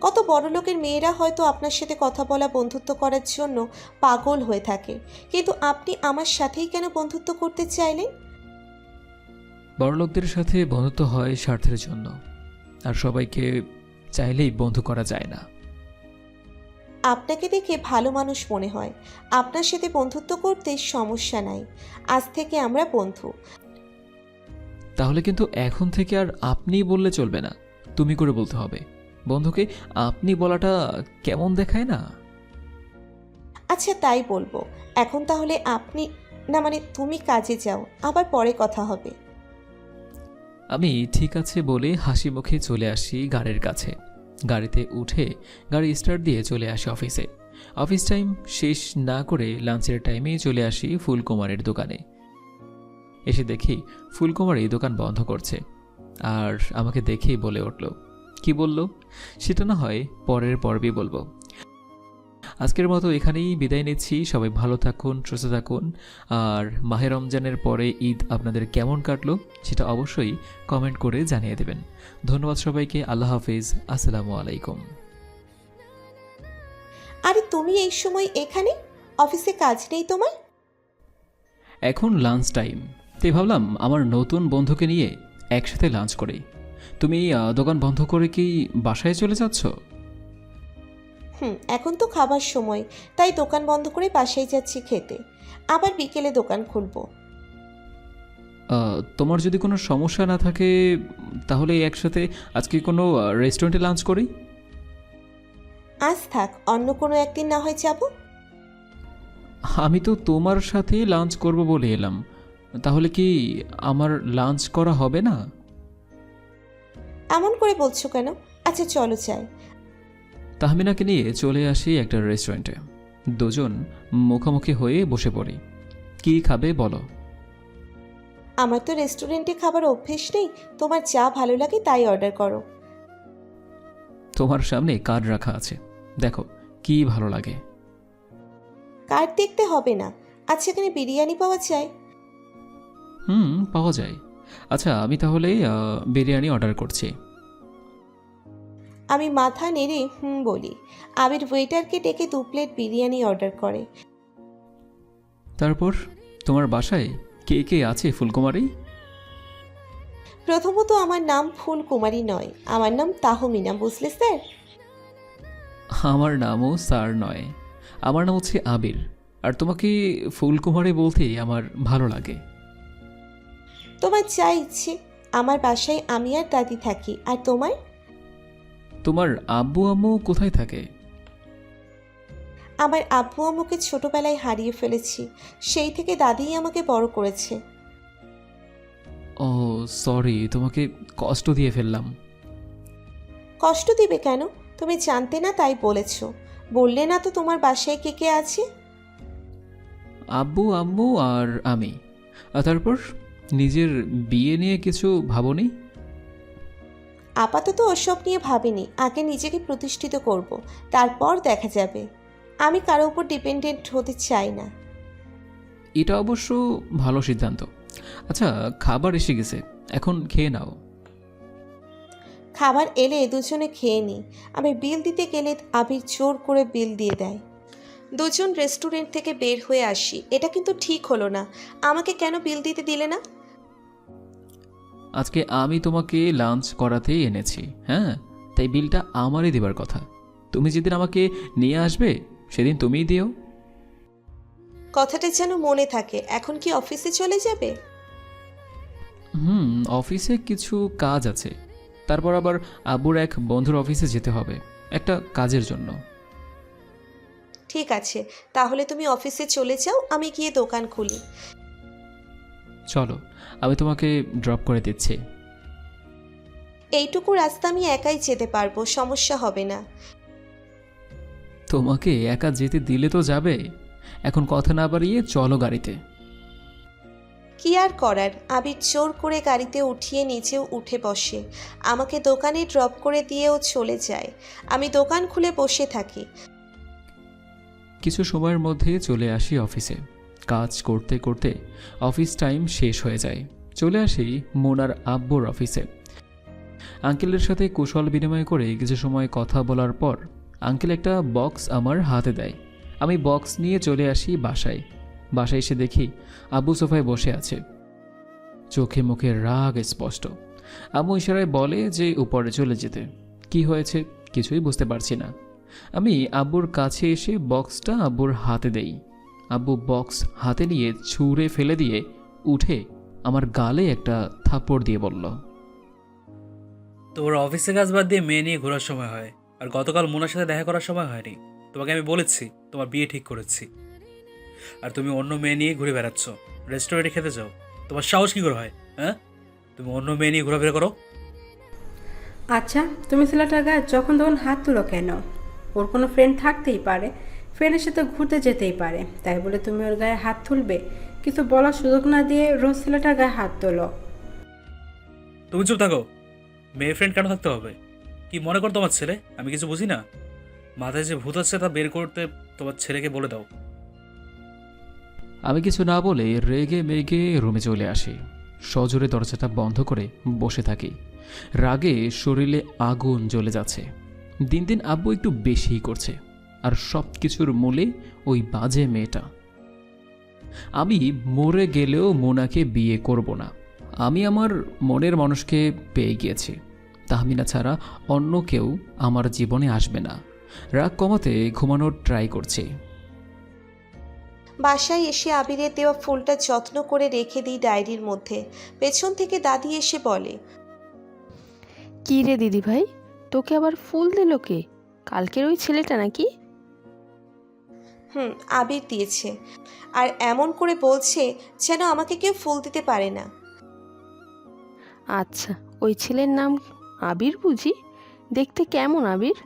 কত বড় লোকের মেয়েরা হয়তো আপনার সাথে কথা বলা বন্ধুত্ব করার জন্য পাগল হয়ে থাকে, কিন্তু আপনি আমার সাথেই কেন বন্ধুত্ব করতে চাইলেন? বড়লোকদের সাথে বন্ধুত্ব হয় স্বার্থের জন্য, আর সবাইকে চাইলেই বন্ধু করা যায় না। আপনাকে দেখে ভালো মানুষ মনে হয়। আপনার সাথে বন্ধুত্ব করতে সমস্যা নাই। আজ থেকে আমরা বন্ধু। তাহলে কিন্তু এখন থেকে আর আপনি বললে চলবে না, তুমি করে বলতে হবে। বন্ধুকে আপনি বলাটা কেমন দেখায় না? আচ্ছা, তাই বলবো। এখন তাহলে আপনি, না মানে তুমি কাজে যাও, আবার পরে কথা হবে। আমি ঠিক আছে বলে হাসি মুখে চলে আসি গাড়ির কাছে। গাড়িতে উঠে গাড়ি স্টার্ট দিয়ে চলে আসি অফিসে। অফিস টাইম শেষ না করে লাঞ্চের টাইমেই চলে আসি ফুলকুমারের দোকানে। এসে দেখি ফুলকুমারী দোকান বন্ধ করছে, আর আমাকে দেখেই বলে উঠল। কি বলল সেটা না হয় পরের পর্বে বলবো। আজকের মতো এখানেই বিদায় নিচ্ছি। সবাই ভালো থাকুন, সুস্থ থাকুন। আর মাহে রমজানের পরে ঈদ আপনাদের কেমন কাটলো সেটা অবশ্যই কমেন্ট করে জানিয়ে দেবেন। ধন্যবাদ সবাইকে। আল্লাহ হাফিজ। আসসালামু আলাইকুম। আরে তুমি এই সময় এখানে? অফিসে কাজ নেই তোমার? এখন লাঞ্চ টাইম, তাই ভাবলাম আমার নতুন বন্ধুকে নিয়ে একসাথে লাঞ্চ করি। তুমি দোকান বন্ধ করে কি বাসায় চলে যাচ্ছ? এখন তো খাবার সময়, তাই দোকান বন্ধ করে বাসায় যাচ্ছি খেতে। আবার বিকেলে দোকান খুলবো। তোমার যদি কোনো সমস্যা না থাকে তাহলে একসাথে আজকে কোনো রেস্টুরেন্টে লাঞ্চ করি। আজ থাক, অন্য কোনো একদিন না হয় যাব। আমি তো তোমার সাথে লাঞ্চ করব বলে এলাম, তাহলে কি আমার লাঞ্চ করা হবে না? এমন করে বলছো কেন? আচ্ছা চলো যাই। তাহমিনাকে নিয়ে চলে আসি একটা রেস্টুরেন্টে। দুজন মুখোমুখি হয়ে বসে পড়ি। কি খাবে বলো? আমার তো রেস্টুরেন্টে খাবার অভ্যেস নেই, তোমার যা ভালো লাগে তাই অর্ডার করো। তোমার সামনে কার্ড রাখা আছে, দেখো কি ভালো লাগে। কার্ড দেখতে হবে না। আচ্ছা, এখানে বিরিয়ানি পাওয়া যায়? পাওয়া যায়। আচ্ছা আমি তাহলে বিরিয়ানি অর্ডার করছি। আমি মাথা নেড়ে বলি। আবির ওয়েটারকে ডেকে 2 প্লেট বিরিয়ানি অর্ডার করে। তারপর তোমার বাসায় কে কে আছে ফুলকুমারী? প্রথমত আমার নাম ফুলকুমারী নয়, আমার নাম তাহমিনা, বুঝলে স্যার? আমার নামও স্যার নয়, আমার নাম হচ্ছে আবির। আর তোমাকে ফুলকুমারী বলতেই আমার ভালো লাগে। তোমার যা ইচ্ছে। আমার বাসায় আমি আর দাদি থাকি। আর তোমার? তোমার আব্বু আম্মু কোথায় থাকে? আমার আব্বু আম্মুকে ছোটবেলায় হারিয়ে ফেলেছি, সেই থেকে দাদিই আমাকে বড় করেছে। ও সরি, তোমাকে কষ্ট দিয়ে ফেললাম। কষ্ট দিবে কেন? তুমি জানতে না তাই বলেছ। বললে না তো তোমার বাসায় কে কে আছে? আব্বু আম্মু আর আমি। আর তারপর নিজের বিয়ে নিয়ে কিছু ভাবনি? আপাতত ওসব নিয়ে ভাবিনি। আগে নিজেকে প্রতিষ্ঠিত করব, তারপর দেখা যাবে। আমি কারো উপর ডিপেন্ডেন্ট হতে চাই না। এটা অবশ্য ভালো সিদ্ধান্ত। আচ্ছা খাবার এসে গেছে, এখন খেয়ে নাও। খাবার এলে দুজনে খেয়ে নিই। আমি বিল দিতে গেলে আবির জোর করে বিল দিয়ে দেয়। দুজন রেস্টুরেন্ট থেকে বের হয়ে আসি। এটা কিন্তু ঠিক হলো না। আমাকে কেন বিল দিতে দিলে না? আজকে আমি তোমাকে লাঞ্চ করাতেই এনেছি, হ্যাঁ, তাই বিলটা আমারই দেবার কথা। তুমি যেদিন আমাকে নিয়ে আসবে সেদিন তুমিই দিও। কথাটা যেন মনে থাকে। এখন কি অফিসে চলে যাবে? অফিসে কিছু কাজ আছে, তারপর আবার আব্বুর এক বন্ধুর অফিসে যেতে হবে একটা কাজের জন্য। ঠিক আছে, তাহলে তুমি অফিসে চলে যাও, আমি গিয়ে দোকান খুলি। চলো, আমি তোমাকে ড্রপ করে দিচ্ছি। এইটুকু রাস্তা আমি একাই যেতে পারবো, সমস্যা হবে না। তোমাকে একা যেতে দিলে তো যাবে, এখন কথা না বাড়িয়ে চলো গাড়িতে। কি আর করার, আবির জোর করে গাড়িতে উঠিয়ে নিচেও উঠে বসে। আমাকে দোকানে ড্রপ করে দিয়েও চলে যায়। আমি দোকান খুলে বসে থাকি। কিছু সময়ের মধ্যে চলে আসি অফিসে। কাজ করতে করতে অফিস টাইম শেষ হয়ে যায়। চলে আসি মোনার আব্বুর অফিসে। আঙ্কেলের সাথে কুশল বিনিময় করে কিছু সময় কথা বলার পর আঙ্কেল একটা বক্স আমার হাতে দেয়। আমি বক্স নিয়ে চলে আসি বাসায়। বাসায় এসে দেখি আব্বু সোফায় বসে আছে, চোখে মুখে রাগ স্পষ্ট। আম্মু ইশারায় বলে যে উপরে চলে যেতে। কি হয়েছে কিছুই বুঝতে পারছি না। আমি আব্বুর কাছে এসে বক্সটা আব্বুর হাতে দেই। আব্বু বক্স হাতে নিয়ে ছুঁড়ে ফেলে দিয়ে উঠে আমার গালে একটা থাপ্পড় দিয়ে বলল, তোর অফিসে কাজ বাদ দিয়ে মেয়ে নিয়ে ঘোরার সময় হয়, আর গতকাল মোনার সাথে দেখা করার সময় হয়নি। তোমাকে আমি বলেছি তোমার বিয়ে ঠিক করেছি, আর তুমি অন্য মেয়ে নিয়ে ঘুরে বেড়াচ্ছ। রেস্টুরেন্টে খেতে যাও, তোমার সাহস কী করে হয়? হ্যাঁ, তুমি অন্য মেয়ে নিয়ে ঘোরাফেরা করো। আচ্ছা, তুমি ছেলেটার গায়ে যখন তখন হাত তুলো কেন? ওর কোনো ফ্রেন্ড থাকতেই পারে, ফ্রেন্ডের সাথে ঘুরতে যেতেই পারে, তাই বলে তুমি ওর গায়ে হাত তুলবে? কিছু বলার সুযোগ না দিয়ে রোজ ছেলেটার গায়ে হাত তোলো। তুমি চুপ থাকো। মেয়ে ফ্রেন্ড কেন থাকতে হবে? কি মনে কর তোমার ছেলে আমি কিছু বুঝি না? মাথায় যে ভূত আছে তা বের করতে তোমার ছেলেকে বলে দাও। আমি কিছু না বলে রেগে মেগে রুমে চলে আসি। সজোরে দরজাটা বন্ধ করে বসে থাকি। রাগে শরীরে আগুন জ্বলে যাচ্ছে। দিন দিন আব্বু একটু বেশিই করছে, আর সব কিছুর মূলে ওই বাজে মেয়েটা। আমি মরে গেলেও মোনাকে বিয়ে করব না। আমি আমার মনের মানুষকে পেয়ে গিয়েছি। তাহমিনা ছাড়া অন্য কেউ আমার জীবনে আসবে না। রাগ কমাতে ঘুমানোর ট্রাই করছি। বাসায় এসে আবিরের দেওয়া ফুলটা যত্ন করে রেখে দিই ডায়েরির মধ্যে। পেছন থেকে দাদি এসে বলে, কী রে দিদি ভাই, তোকে আবার ফুল দিল কে? কালকের ওই ছেলেটা নাকি? আবির দিয়েছে, আর এমন করে বলছে যেন আমাকে কেউ ফুল দিতে পারে না। আচ্ছা, ওই ছেলের নাম আবির বুঝি? দেখতে কেমন আবির?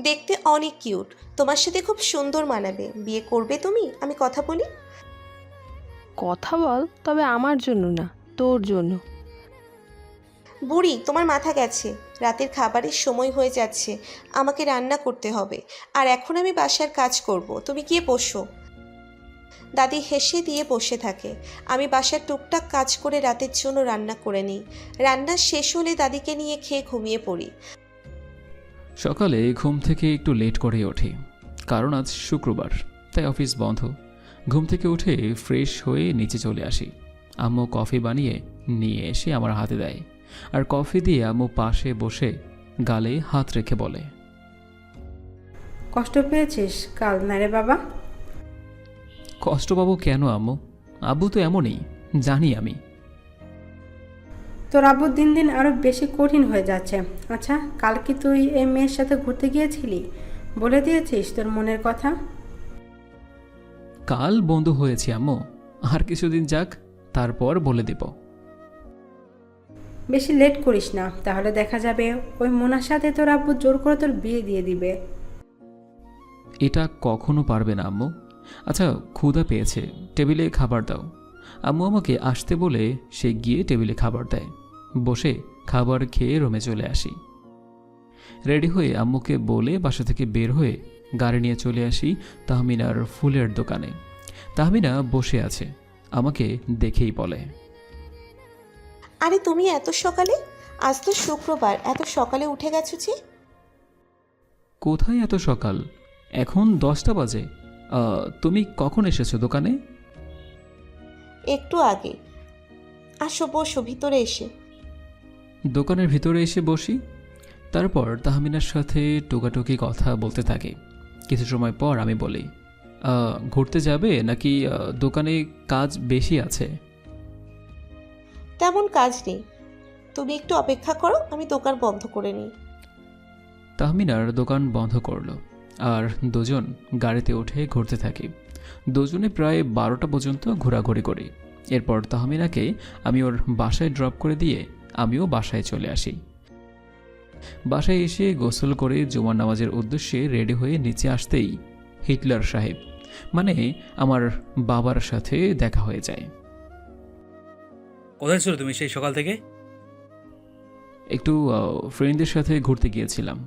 দেখতে অনেক কিউট, তোমার সাথে খুব সুন্দর মানাবে। বিয়ে করবে তুমি? আমি কথা বলি। কথা বল, তবে আমার জন্য না, তোর জন্য। বুড়ি, তোমার মাথা গেছে। রাতের খাবারের সময় হয়ে যাচ্ছে, আমাকে রান্না করতে হবে। আর এখন আমি বাসার কাজ করব, তুমি গিয়ে বসো। দাদি হেসে দিয়ে বসে থাকে। আমি বাসার টুকটাক কাজ করে রাতের জন্য রান্না করে নিই। রান্না শেষ হলে দাদিকে নিয়ে খেয়ে ঘুমিয়ে পড়ি। সকালে ঘুম থেকে একটু লেট করে উঠি, কারণ আজ শুক্রবার, তাই অফিস বন্ধ। ঘুম থেকে উঠে ফ্রেশ হয়ে নিচে চলে আসি। আম্মু কফি বানিয়ে নিয়ে এসে আমার হাতে দেয়, আর কফি দিয়ে আম্মু পাশে বসে গালে হাত রেখে বলে, কষ্ট পেয়েছিস কাল না রে বাবা? কষ্ট পাবো কেন আম্মু? আব্বু তো এমনই, জানি আমি। তোর আব্বু দিন দিন আরো বেশি কঠিন হয়ে যাচ্ছে। আচ্ছা, কাল কি তুই এই মেয়ের সাথে ঘুরতে গিয়েছিলি? বলে দিয়েছিস তোর মনের কথা? কাল বন্ধু হয়েছি আম্মু, আর কিছুদিন যাক, তারপর বলে দেব। বেশি লেট করিস না, তাহলে দেখা যাবে ওই মোনার সাথে তোর আব্বু জোর করে তোর বিয়ে দিয়ে দিবে। এটা কখনো পারবে না আম্মু। আচ্ছা, ক্ষুধা পেয়েছে, টেবিলে খাবার দাও। আম্মু আমাকে আসতে বলে সে গিয়ে টেবিলে খাবার দেয়। বসে খাবার খেয়ে রুমে চলে আসি। রেডি হয়ে আম্মুকে বলে বাসা থেকে বের হয়ে গাড়ি নিয়ে চলে আসি তাহমিনার ফুলের দোকানে। তাহমিনা বসে আছে, আমাকে দেখেই বলে, আরে তুমি এত সকালে? আজ তো শুক্রবার, এত সকালে উঠে গেছো যে? কোথায় এত সকাল? এখন 10টা বাজে। তুমি কখন এসেছো দোকানে? একটু আগে। আসো বসো ভিতরে এসে। দোকানের ভিতরে এসে বসি। তারপর তাহমিনার সাথে টোকাটুকি কথা বলতে থাকি। কিছু সময় পর আমি বলি, ঘুরতে যাবে নাকি দোকানে কাজ বেশি আছে? তেমন কাজ নেই, তুমি একটু অপেক্ষা করো, আমি দোকান বন্ধ করে নিই। তাহমিনার দোকান বন্ধ করলো আর দুজন গাড়িতে উঠে ঘুরতে থাকি। দুজনে প্রায় 12টা পর্যন্ত ঘোরাঘুরি করি। এরপর তাহমিনাকে আমি ওর বাসায় ড্রপ করে দিয়ে আমিও বাসায় চলে আসি। বাসায় এসে গোসল করে জুমার নামাজের উদ্দেশ্যে রেডি হয়ে নিচে আসতেই হিটলার সাহেব মানে আমার বাবার সাথে দেখা হয়ে যায়। কোথায় ছিল তুমি সেই সকাল থেকে? একটু ফ্রেন্ডদের সাথে ঘুরতে গিয়েছিলাম।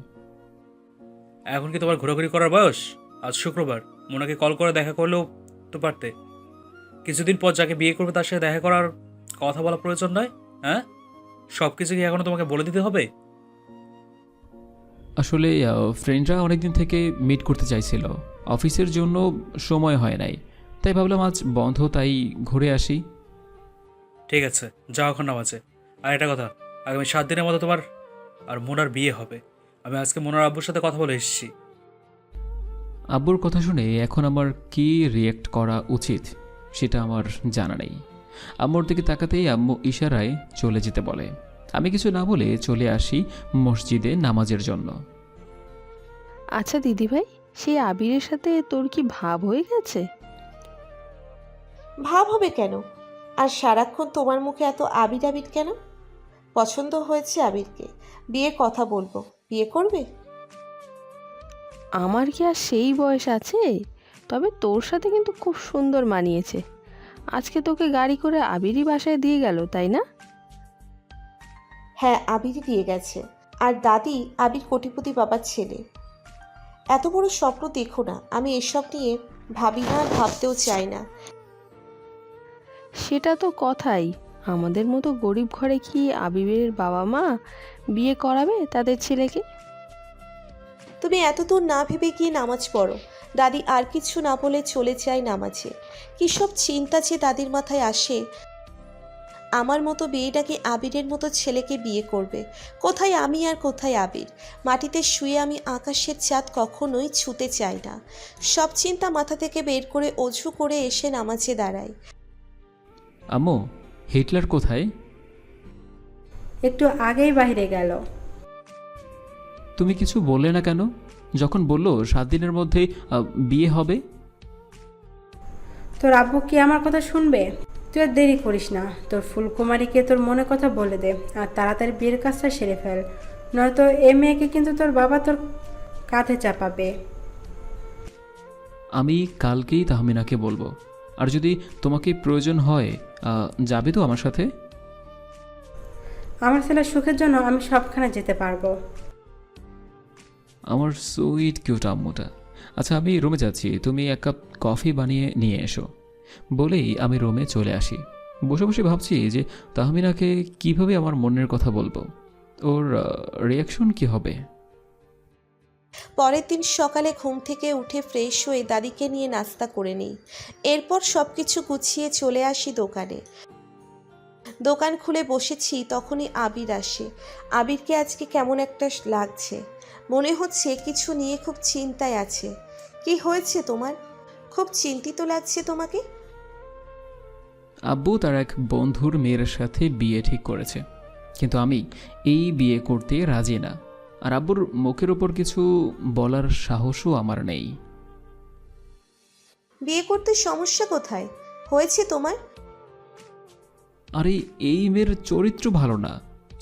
এখন কি তোমার ঘোরাঘুরি করার বয়স? আজ শুক্রবার, মোনাকে কল করে দেখা করলেও তো পারতে। কিছুদিন পর যাকে বিয়ে করবে তার সাথে দেখা করার কথা বলা প্রয়োজন নয়? হ্যাঁ, সব কিছু কি এখনো তোমাকে বলে দিতে হবে? আসলে ফ্রেন্ডরা অনেকদিন থেকে মিট করতে চাইছিল, অফিসের জন্য সময় হয় নাই, তাই ভাবলাম আজ বন্ধ, তাই ঘুরে আসি। ঠিক আছে, যাও এখন নামাজে। আর একটা কথা, আগামী 7 দিনের মধ্যে তোমার আর মোনার বিয়ে হবে। আমি আজকে মোনার আব্বুর সাথে কথা বলে এসেছি। আব্বুর কথা শুনে এখন আমার কি রিয়েক্ট করা উচিত সেটা আমার জানা নেই। আম্মুর দিকে তাকাতেই আম্মু ইশারায় চলে যেতে বলে। আমি কিছু না বলে চলে আসি মসজিদে নামাজের জন্য। আচ্ছা দিদিভাই, সেই আবিরের সাথে তোর কি ভাব হয়ে গেছে? ভাব হবে কেন? আর সারাক্ষণ তোমার মুখে এত আবির আবির কেন? পছন্দ হয়েছে আবিরকে, বিয়ের কথা বলবো, বিয়ে করবে? আমার কি আর সেই বয়স আছে? তবে তোর সাথে কিন্তু খুব সুন্দর মানিয়েছে। আজকে তোকে গাড়ি করে আবিরই বাসায় দিয়ে গেল, তাই না? হ্যাঁ, আবিরই দিয়ে গেছে। আর দাদি আবির কোটিপতি বাবার ছেলে। এত বড় স্বপ্ন দেখো না, আমি এসব নিয়ে ভাবি না, আর ভাবতেও চাই না। সেটা তো কথাই। আমাদের মতো গরিব ঘরে কি আবিরের বাবা মা বিয়ে করাবে তাদের ছেলেকে? তুমি এত দূর না ভেবে গিয়ে নামাজ পড়ো। দাদি আর কিছু না বলে চলে যায় নামাজে। কী সব চিন্তা যে দাদির মাথায় আসে। আমার মতো বিয়েটাকে আবিরের মতো ছেলেকে বিয়ে করবে। কোথায় আমি আর কোথায় আবির? মাটিতে শুয়ে আমি আকাশের চাঁদ কখনোই ছুতে চাই না। সব চিন্তা মাথা থেকে বের করে অজু করে এসে নামাজে দাঁড়াই। আম্মু, হিটলার কোথায়? একটু আগেই বাইরে গেল। তুমি কিছু বললে না কেন যখন বললো 7 দিনের মধ্যে বিয়ে হবে? তোর আব্বু কি আমার কথা শুনবে? তুই আর দেরি করিস না, তোর ফুলকুমারীকে তোর মনে কথা বলে দে আর তাড়াতাড়ি বিয়ের কাজটা সেরে ফেল, নয়তো এ মেয়েকে কিন্তু তোর বাবা তোর কাঁধে চাপাবে। আমি কালকেই তাহমিনাকে বলবো। আর যদি তোমাকে প্রয়োজন হয় যাবে তো আমার সাথে? আমার ছেলের সুখের জন্য আমি সবখানে যেতে পারবো। আমার সুইট কিউট আম্মুটা। আচ্ছা, আমি রুমে যাচ্ছি, তুমি 1 কাপ কফি বানিয়ে নিয়ে এসো। বলেই আমি রুমে চলে আসি। বসে বসে ভাবছি যে তাহমিনাকে কিভাবে আমার মনের কথা বলবো, ওর রিয়াকশন কি হবে। পরের দিন সকালে ঘুম থেকে উঠে ফ্রেশ হয়ে দাদিকে নিয়ে নাস্তা করে নিই। এরপর সব কিছু গুছিয়ে চলে আসি দোকানে। দোকান খুলে বসেছি, তখনই আবির আসে। আবিরকে আজকে কেমন একটা লাগছে, মনে হচ্ছে কিছু নিয়ে খুব চিন্তায় আছে। কি হয়েছে তোমার? খুব চিন্তিত লাগছে তোমাকে? আব্বু তার এক বন্ধুর মেয়ের সাথে বিয়ে ঠিক করেছে, কিন্তু আমি এই বিয়ে করতে রাজি না। আর আব্বুর মুখের ওপর কিছু বলার সাহসও আমার নেই। বিয়ে করতে সমস্যা কোথায়? হয়েছে তোমার? আরে এই মেয়ের চরিত্র ভালো না,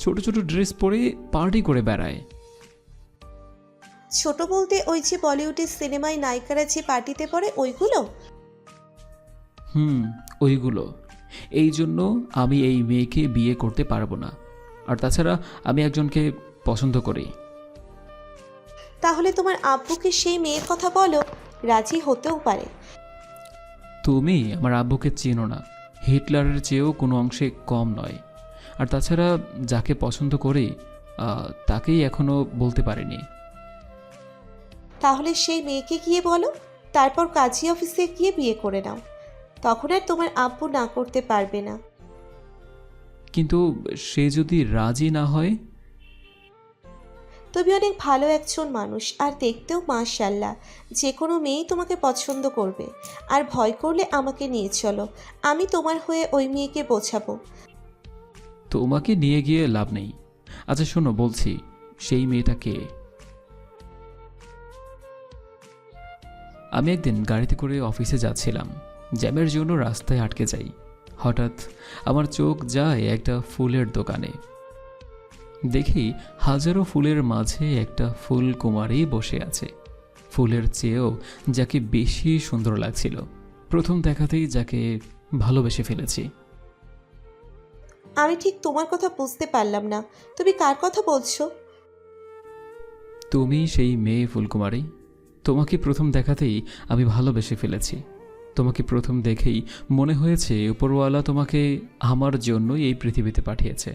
ছোট ছোট ড্রেস পরে পার্টি করে বেড়ায়। ছোট বলতে ওই যে বলিউডের সিনেমায় নায়িকারা যে পার্টিতে পড়ে ওইগুলো? ওইগুলো। এই জন্য আমি এই মেয়েকে বিয়ে করতে পারবো না। আর তাছাড়া আমি একজনকে পছন্দ করি। তাহলে তোমার আব্বুকে সেই মেয়ের কথা বলো, রাজি হতেও পারে। তুমি আমার আব্বুকে চেনো না, হিটলারের চেয়েও কোনো অংশে কম নয়। আর তাছাড়া যাকে পছন্দ করি তাকেই এখনো বলতে পারিনি। তাহলে সেই মেয়েকে গিয়ে বলো, তারপর কাজী অফিসে গিয়ে বিয়ে করে নাও। তখন আর তোমার আব্বু না করতে পারবে না। কিন্তু সে যদি রাজি না হয়? তুমি অনেক ভালো একজন মানুষ, আর দেখতেও মাশাআল্লাহ। যে কোনো মেয়েই তোমাকে পছন্দ করবে। আর ভয় করলে আমাকে নিয়ে চলো, আমি তোমার হয়ে ওই মেয়েকে বোঝাবো। তোমাকে নিয়ে গিয়ে লাভ নেই। আচ্ছা শোনো, বলছি, সেই মেয়েটা কে? আমি একদিন গাড়িতে করে অফিসে যাচ্ছিলাম। জ্যামের জন্য রাস্তায় আটকে যাই। হঠাৎ আমার চোখ যায় একটা ফুলের দোকানে। দেখি হাজারো ফুলের মাঝে একটা ফুলকুমারী বসে আছে। ফুলের চেয়েও যাকে বেশি সুন্দর লাগছিল। প্রথম দেখাতেই যাকে ভালোবেসে ফেলেছি। আমি ঠিক তোমার কথা বুঝতে পারলাম না, তুমি কার কথা বলছো? তুমি সেই মেয়ে ফুলকুমারী। তোমাকে প্রথম দেখাতেই আমি ভালোবেসে ফেলেছি। তোমাকে প্রথম দেখেই মনে হয়েছে উপরওয়ালা তোমাকে আমার জন্যই এই পৃথিবীতে পাঠিয়েছে।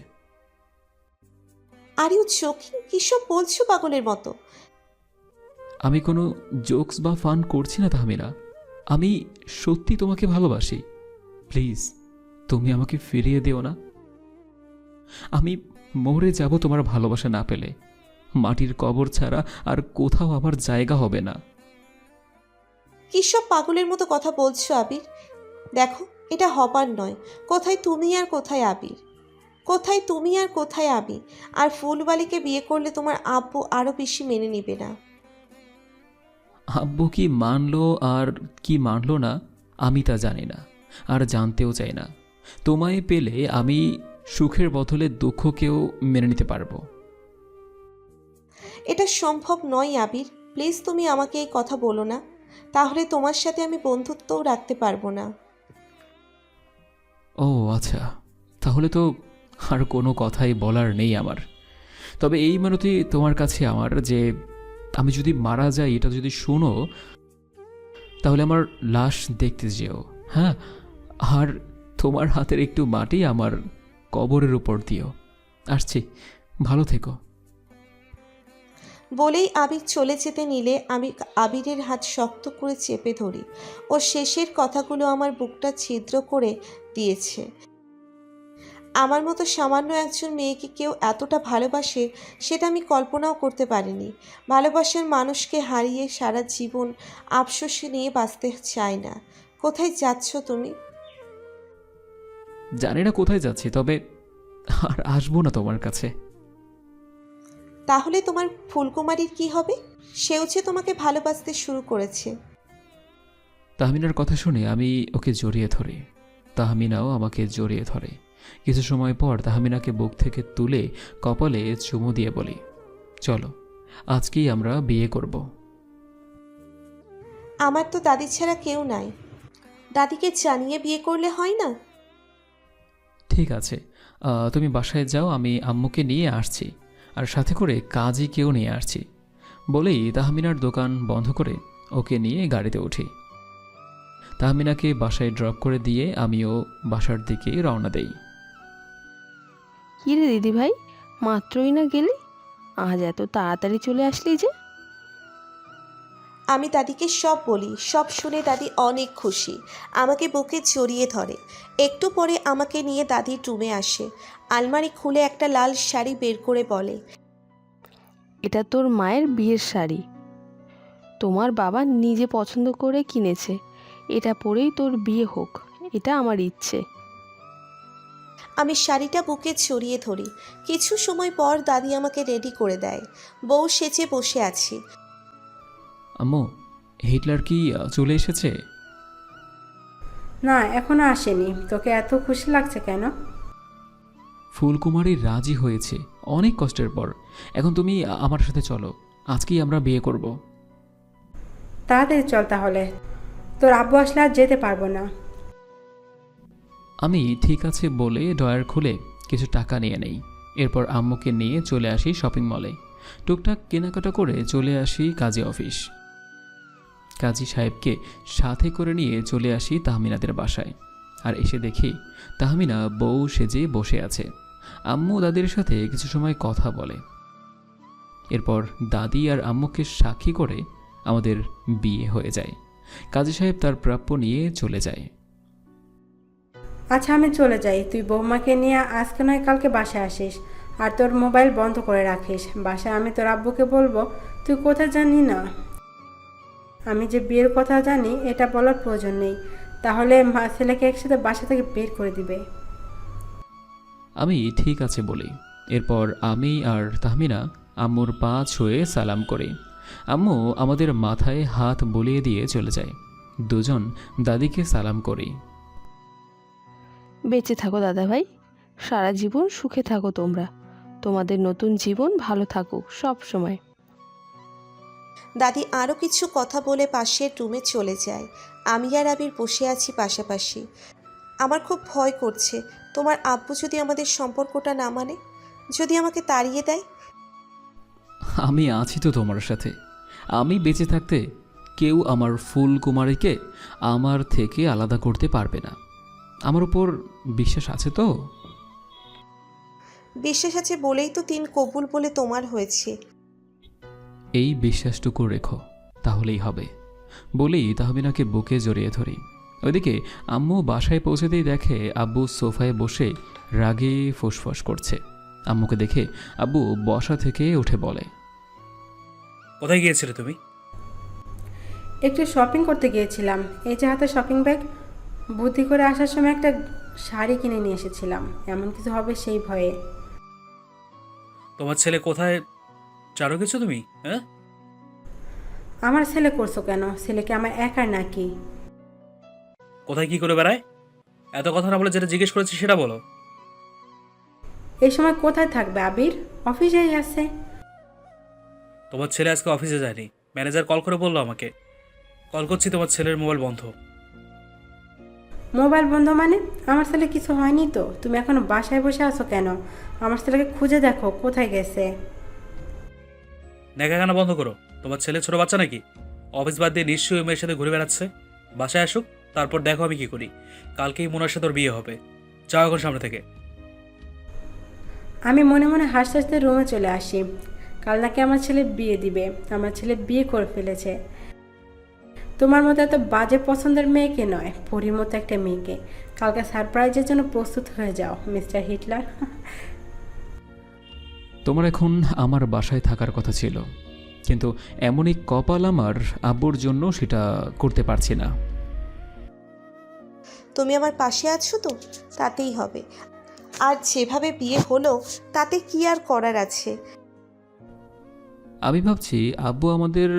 Are you joking? কিসব বলছো পাগলের মতো? আমি কোনো জোকস বা ফান করছি না তাহমিনা। আমি সত্যি তোমাকে ভালোবাসি। প্লিজ তুমি আমাকে ফিরিয়ে দিও না। আমি মরে যাব তোমার ভালোবাসা না পেলে। মাটির কবর ছাড়া আর কোথাও আমার জায়গা হবে না। কিসব পাগলের মতো কথা বলছো আবির? দেখো, এটা হবার নয়। কোথায় তুমি আর কোথায় আবির? কোথায় তুমি আর কোথায় আমি? আর ফুলবালিকে বিয়ে করলে তোমার আব্বু আরো বেশি মেনে নিবে না। আব্বু কি মানলো আর কি মানলো না আমি তা জানি না, আর জানতেও চাই না। তোমায় পেলে আমি সুখের বদলে দুঃখকেও মেনে নিতে পারবো। এটা সম্ভব নয় আবির, প্লিজ তুমি আমাকে এই কথা বলো না। তাহলে তোমার সাথে আমি বন্ধুত্বও রাখতে পারবো না। ও আচ্ছা, তাহলে তো আর কোনো কথাই বলার নেই আমার। তবে এই মিনতি তোমার কাছে আমার, যে আমি যদি মারা যাই এটা যদি শোনো, তাহলে আমার লাশ দেখতে যেও, হ্যাঁ? আর তোমার হাতের একটু মাটি আমার কবরের উপর দিও। আসছি, ভালো থেকো। বলেই আবির চলে যেতে নিলে আমি আবিরের হাত শক্ত করে চেপে ধরি। ও শেষের কথাগুলো আমার বুকটা ছিদ্র করে দিয়েছে। আমার মতো সামান্য একজন মেয়েকে কেউ এতটা ভালোবাসে সেটা আমি কল্পনাও করতে পারিনি। ভালোবাসার মানুষকে হারিয়ে সারা জীবন আফসোসে নিয়ে বাঁচতে চাই না। কোথায় যাচ্ছ তুমি? জানি না কোথায় যাচ্ছি, তবে আর আসবো না তোমার কাছে। তাহলে তোমার ফুলকুমারীর কি হবে? সেও যে তোমাকে ভালোবাসতে শুরু করেছে। তাহমিনার কথা শুনে আমি ওকে জড়িয়ে ধরি। তাহমিনাও আমাকে জড়িয়ে ধরে। কিছু সময় পর তাহমিনাকে বুক থেকে তুলে কপালে চুমু দিয়ে বলি, চলো আজকেই আমরা বিয়ে করব। আমার তো দাদি ছাড়া কেউ নাই। দাদিকে জানিয়ে বিয়ে করলে হয় না? ঠিক আছে, তুমি বাসায় যাও, আমি আম্মুকে নিয়ে আসছি, আর সাথে করে কাজী কেউ নিয়ে আসছি। বলেই তাহমিনার দোকান বন্ধ করে ওকে নিয়ে গাড়িতে উঠি। তাহমিনাকে বাসায় ড্রপ করে দিয়ে আমিও বাসার দিকে রওনা দেই। কী রে দিদিভাই, মাত্রই না গেলি, আজ এত তাড়াতাড়ি চলে আসলি যে? আমি দাদিকে সব বলি, সব শুনে দাদি অনেক খুশি। আমাকে বুকে জড়িয়ে ধরে। একটু পরে আমাকে নিয়ে দাদির রুমে আসে। আলমারি খুলে একটা লাল শাড়ি বের করে বলে, এটা তোর মায়ের বিয়ের শাড়ি, তোমার বাবা নিজে পছন্দ করে কিনেছে। এটা পরেই তোর বিয়ে হোক, এটা আমার ইচ্ছে। আমি শাড়িটা বুকে জড়িয়ে ধরি। কিছু সময় পর দাদি আমাকে রেডি করে দেয়। বউ সেজে বসে আছি। আম্মু, হিটলার কি চলে এসেছে? না, এখনো আসেনি। তোকে এত খুশি লাগছে কেন? ফুলকুমারী রাজি হয়েছে অনেক কষ্টের পর। এখন তুমি আমার সাথে চলো, আজকেই আমরা বিয়ে করব। তাড়াতাড়ি চল তাহলে, তোর আব্বু আসলে আর যেতে পারবো না। আমি ঠিক আছে বলে ড্রয়ার খুলে কিছু টাকা নিয়ে নেই। এরপর আম্মুকে নিয়ে চলে আসি শপিং মলে। টুকটাক কেনাকাটা করে চলে আসি কাজী অফিস। কাজী সাহেবকে সাথে করে নিয়ে চলে আসি তাহমিনাদের বাসায়। আর এসে দেখি তাহমিনা বউ সেজে বসে আছে। আম্মু দাদির সাথে কিছু সময় কথা বলে। এরপর দাদি আর আম্মুকে সাক্ষী করে আমাদের বিয়ে হয়ে যায়। কাজী সাহেব তার প্রাপ্য নিয়ে চলে যায়। আচ্ছা আমি চলে যাই, তুই বৌমাকে নিয়ে আজকে নয় কালকে বাসায় আসিস, আর তোর মোবাইল বন্ধ করে রাখিস। বাসায় আমি তোর আব্বুকে বলবো তুই কোথায় জানি না। আমি যে বিয়ের কথা জানি এটা বলার প্রয়োজন নেই, তাহলে মা ছেলেকে একসাথে বাসা থেকে বের করে দিবে। আমি ঠিক আছে বলি। এরপর আমি আর তাহমিনা আম্মুর পা ছুঁয়ে সালাম করি। আম্মু আমাদের মাথায় হাত বুলিয়ে দিয়ে চলে যায়। দুজন দাদিকে সালাম করি। বেঁচে থাকো দাদা ভাই, সারা জীবন সুখে থাকো তোমরা, তোমাদের নতুন জীবন ভালো থাকুক সব সময়। দাদি আরও কিছু কথা বলে পাশের রুমে চলে যায়। আমি আর আবির বসে আছি পাশাপাশি। আমার খুব ভয় করছে, তোমার আব্বু যদি আমাদের সম্পর্কটা না মানে, যদি আমাকে তাড়িয়ে দেয়। আমি আছি তো তোমার সাথে। আমি বেঁচে থাকতে কেউ আমার ফুল কুমারীকে আমার থেকে আলাদা করতে পারবে না। আমার উপর বিশ্বাস আছে তো? বিশ্বাস আছে বলেই তো 3 কবুল বলে তোমার হয়েছে। এই বিশ্বাসটুকু রেখো, তাহলেই হবে বলেই তাহমিনাকে বুকে জড়িয়ে ধরি। ওইদিকে আম্মু বাসায় পৌঁছেতেই দেখে আব্বু সোফায় বসে রাগে ফুসফুস করছে। আম্মুকে দেখে আব্বু বসা থেকে উঠে বলে, কোথায় গিয়েছিলে তুমি? একটু শপিং করতে গিয়েছিলাম, এই যে হাতে শপিং ব্যাগ। বুদ্ধি করে আসার সময় একটা শাড়ি কিনে নিয়ে এসেছিলাম, এমন কিছু হবে সেই ভয়ে। তোমার ছেলে কোথায় জানো কিছু তুমি? হ্যাঁ, আমার ছেলে করছো কেন? ছেলেকে আমার একার নাকি? কোথায় কি করে বেড়ায়? এত কথা না বলে যেটা জিজ্ঞেস করেছি সেটা বলো। এই সময় কোথায় থাকবে আবির? অফিসেই আছে। তোমার ছেলে আজকে অফিসে যায়নি, ম্যানেজার কল করে বললো আমাকে। কল করছি, তোমার ছেলের মোবাইল বন্ধ। মোবাইল বন্ধ মানে? আমার ছেলে কিছু হয়নি তো, তুমি এখনো বাসায় বসে আছো কেন? আমার ছেলেকে খুঁজে দেখো কোথায় গেছে। নেকাগানা বন্ধ করো। তোমার ছেলে ছোট বাচ্চা নাকি? অফিস বাদ দিয়ে নিশ্চয়ই ওই মেয়ের সাথে ঘুরে বেড়াচ্ছে। বাসায় আসুক, তারপর দেখো আমি কি করি। কালকেই মোনার সাথে ওর বিয়ে হবে। যাও এখন সামনে থেকে। আমি মনে মনে হাসতে হাসতে রুমে চলে আসি। কাল নাকি আমার ছেলে বিয়ে দিবে। আমার ছেলে বিয়ে করে ফেলেছে। তোমার মতো এত বাজে পছন্দের মেয়েকে নয়, পরীর মতো একটা মেয়েকে। কালকে সারপ্রাইজের জন্য প্রস্তুত হয়ে যাও মিস্টার হিটলার। তোমার এখন আমার বাসায় থাকার কথা ছিল, কিন্তু এমনই কপাল আমার আব্বুর জন্য সেটা করতে পারছি না। তুমি আমার পাশে আছো তো, তাতেই হবে। আর যেভাবে বিয়ে হলো তাতে কি আর করার আছে। আমি ভাবছি আব্বু আমাদের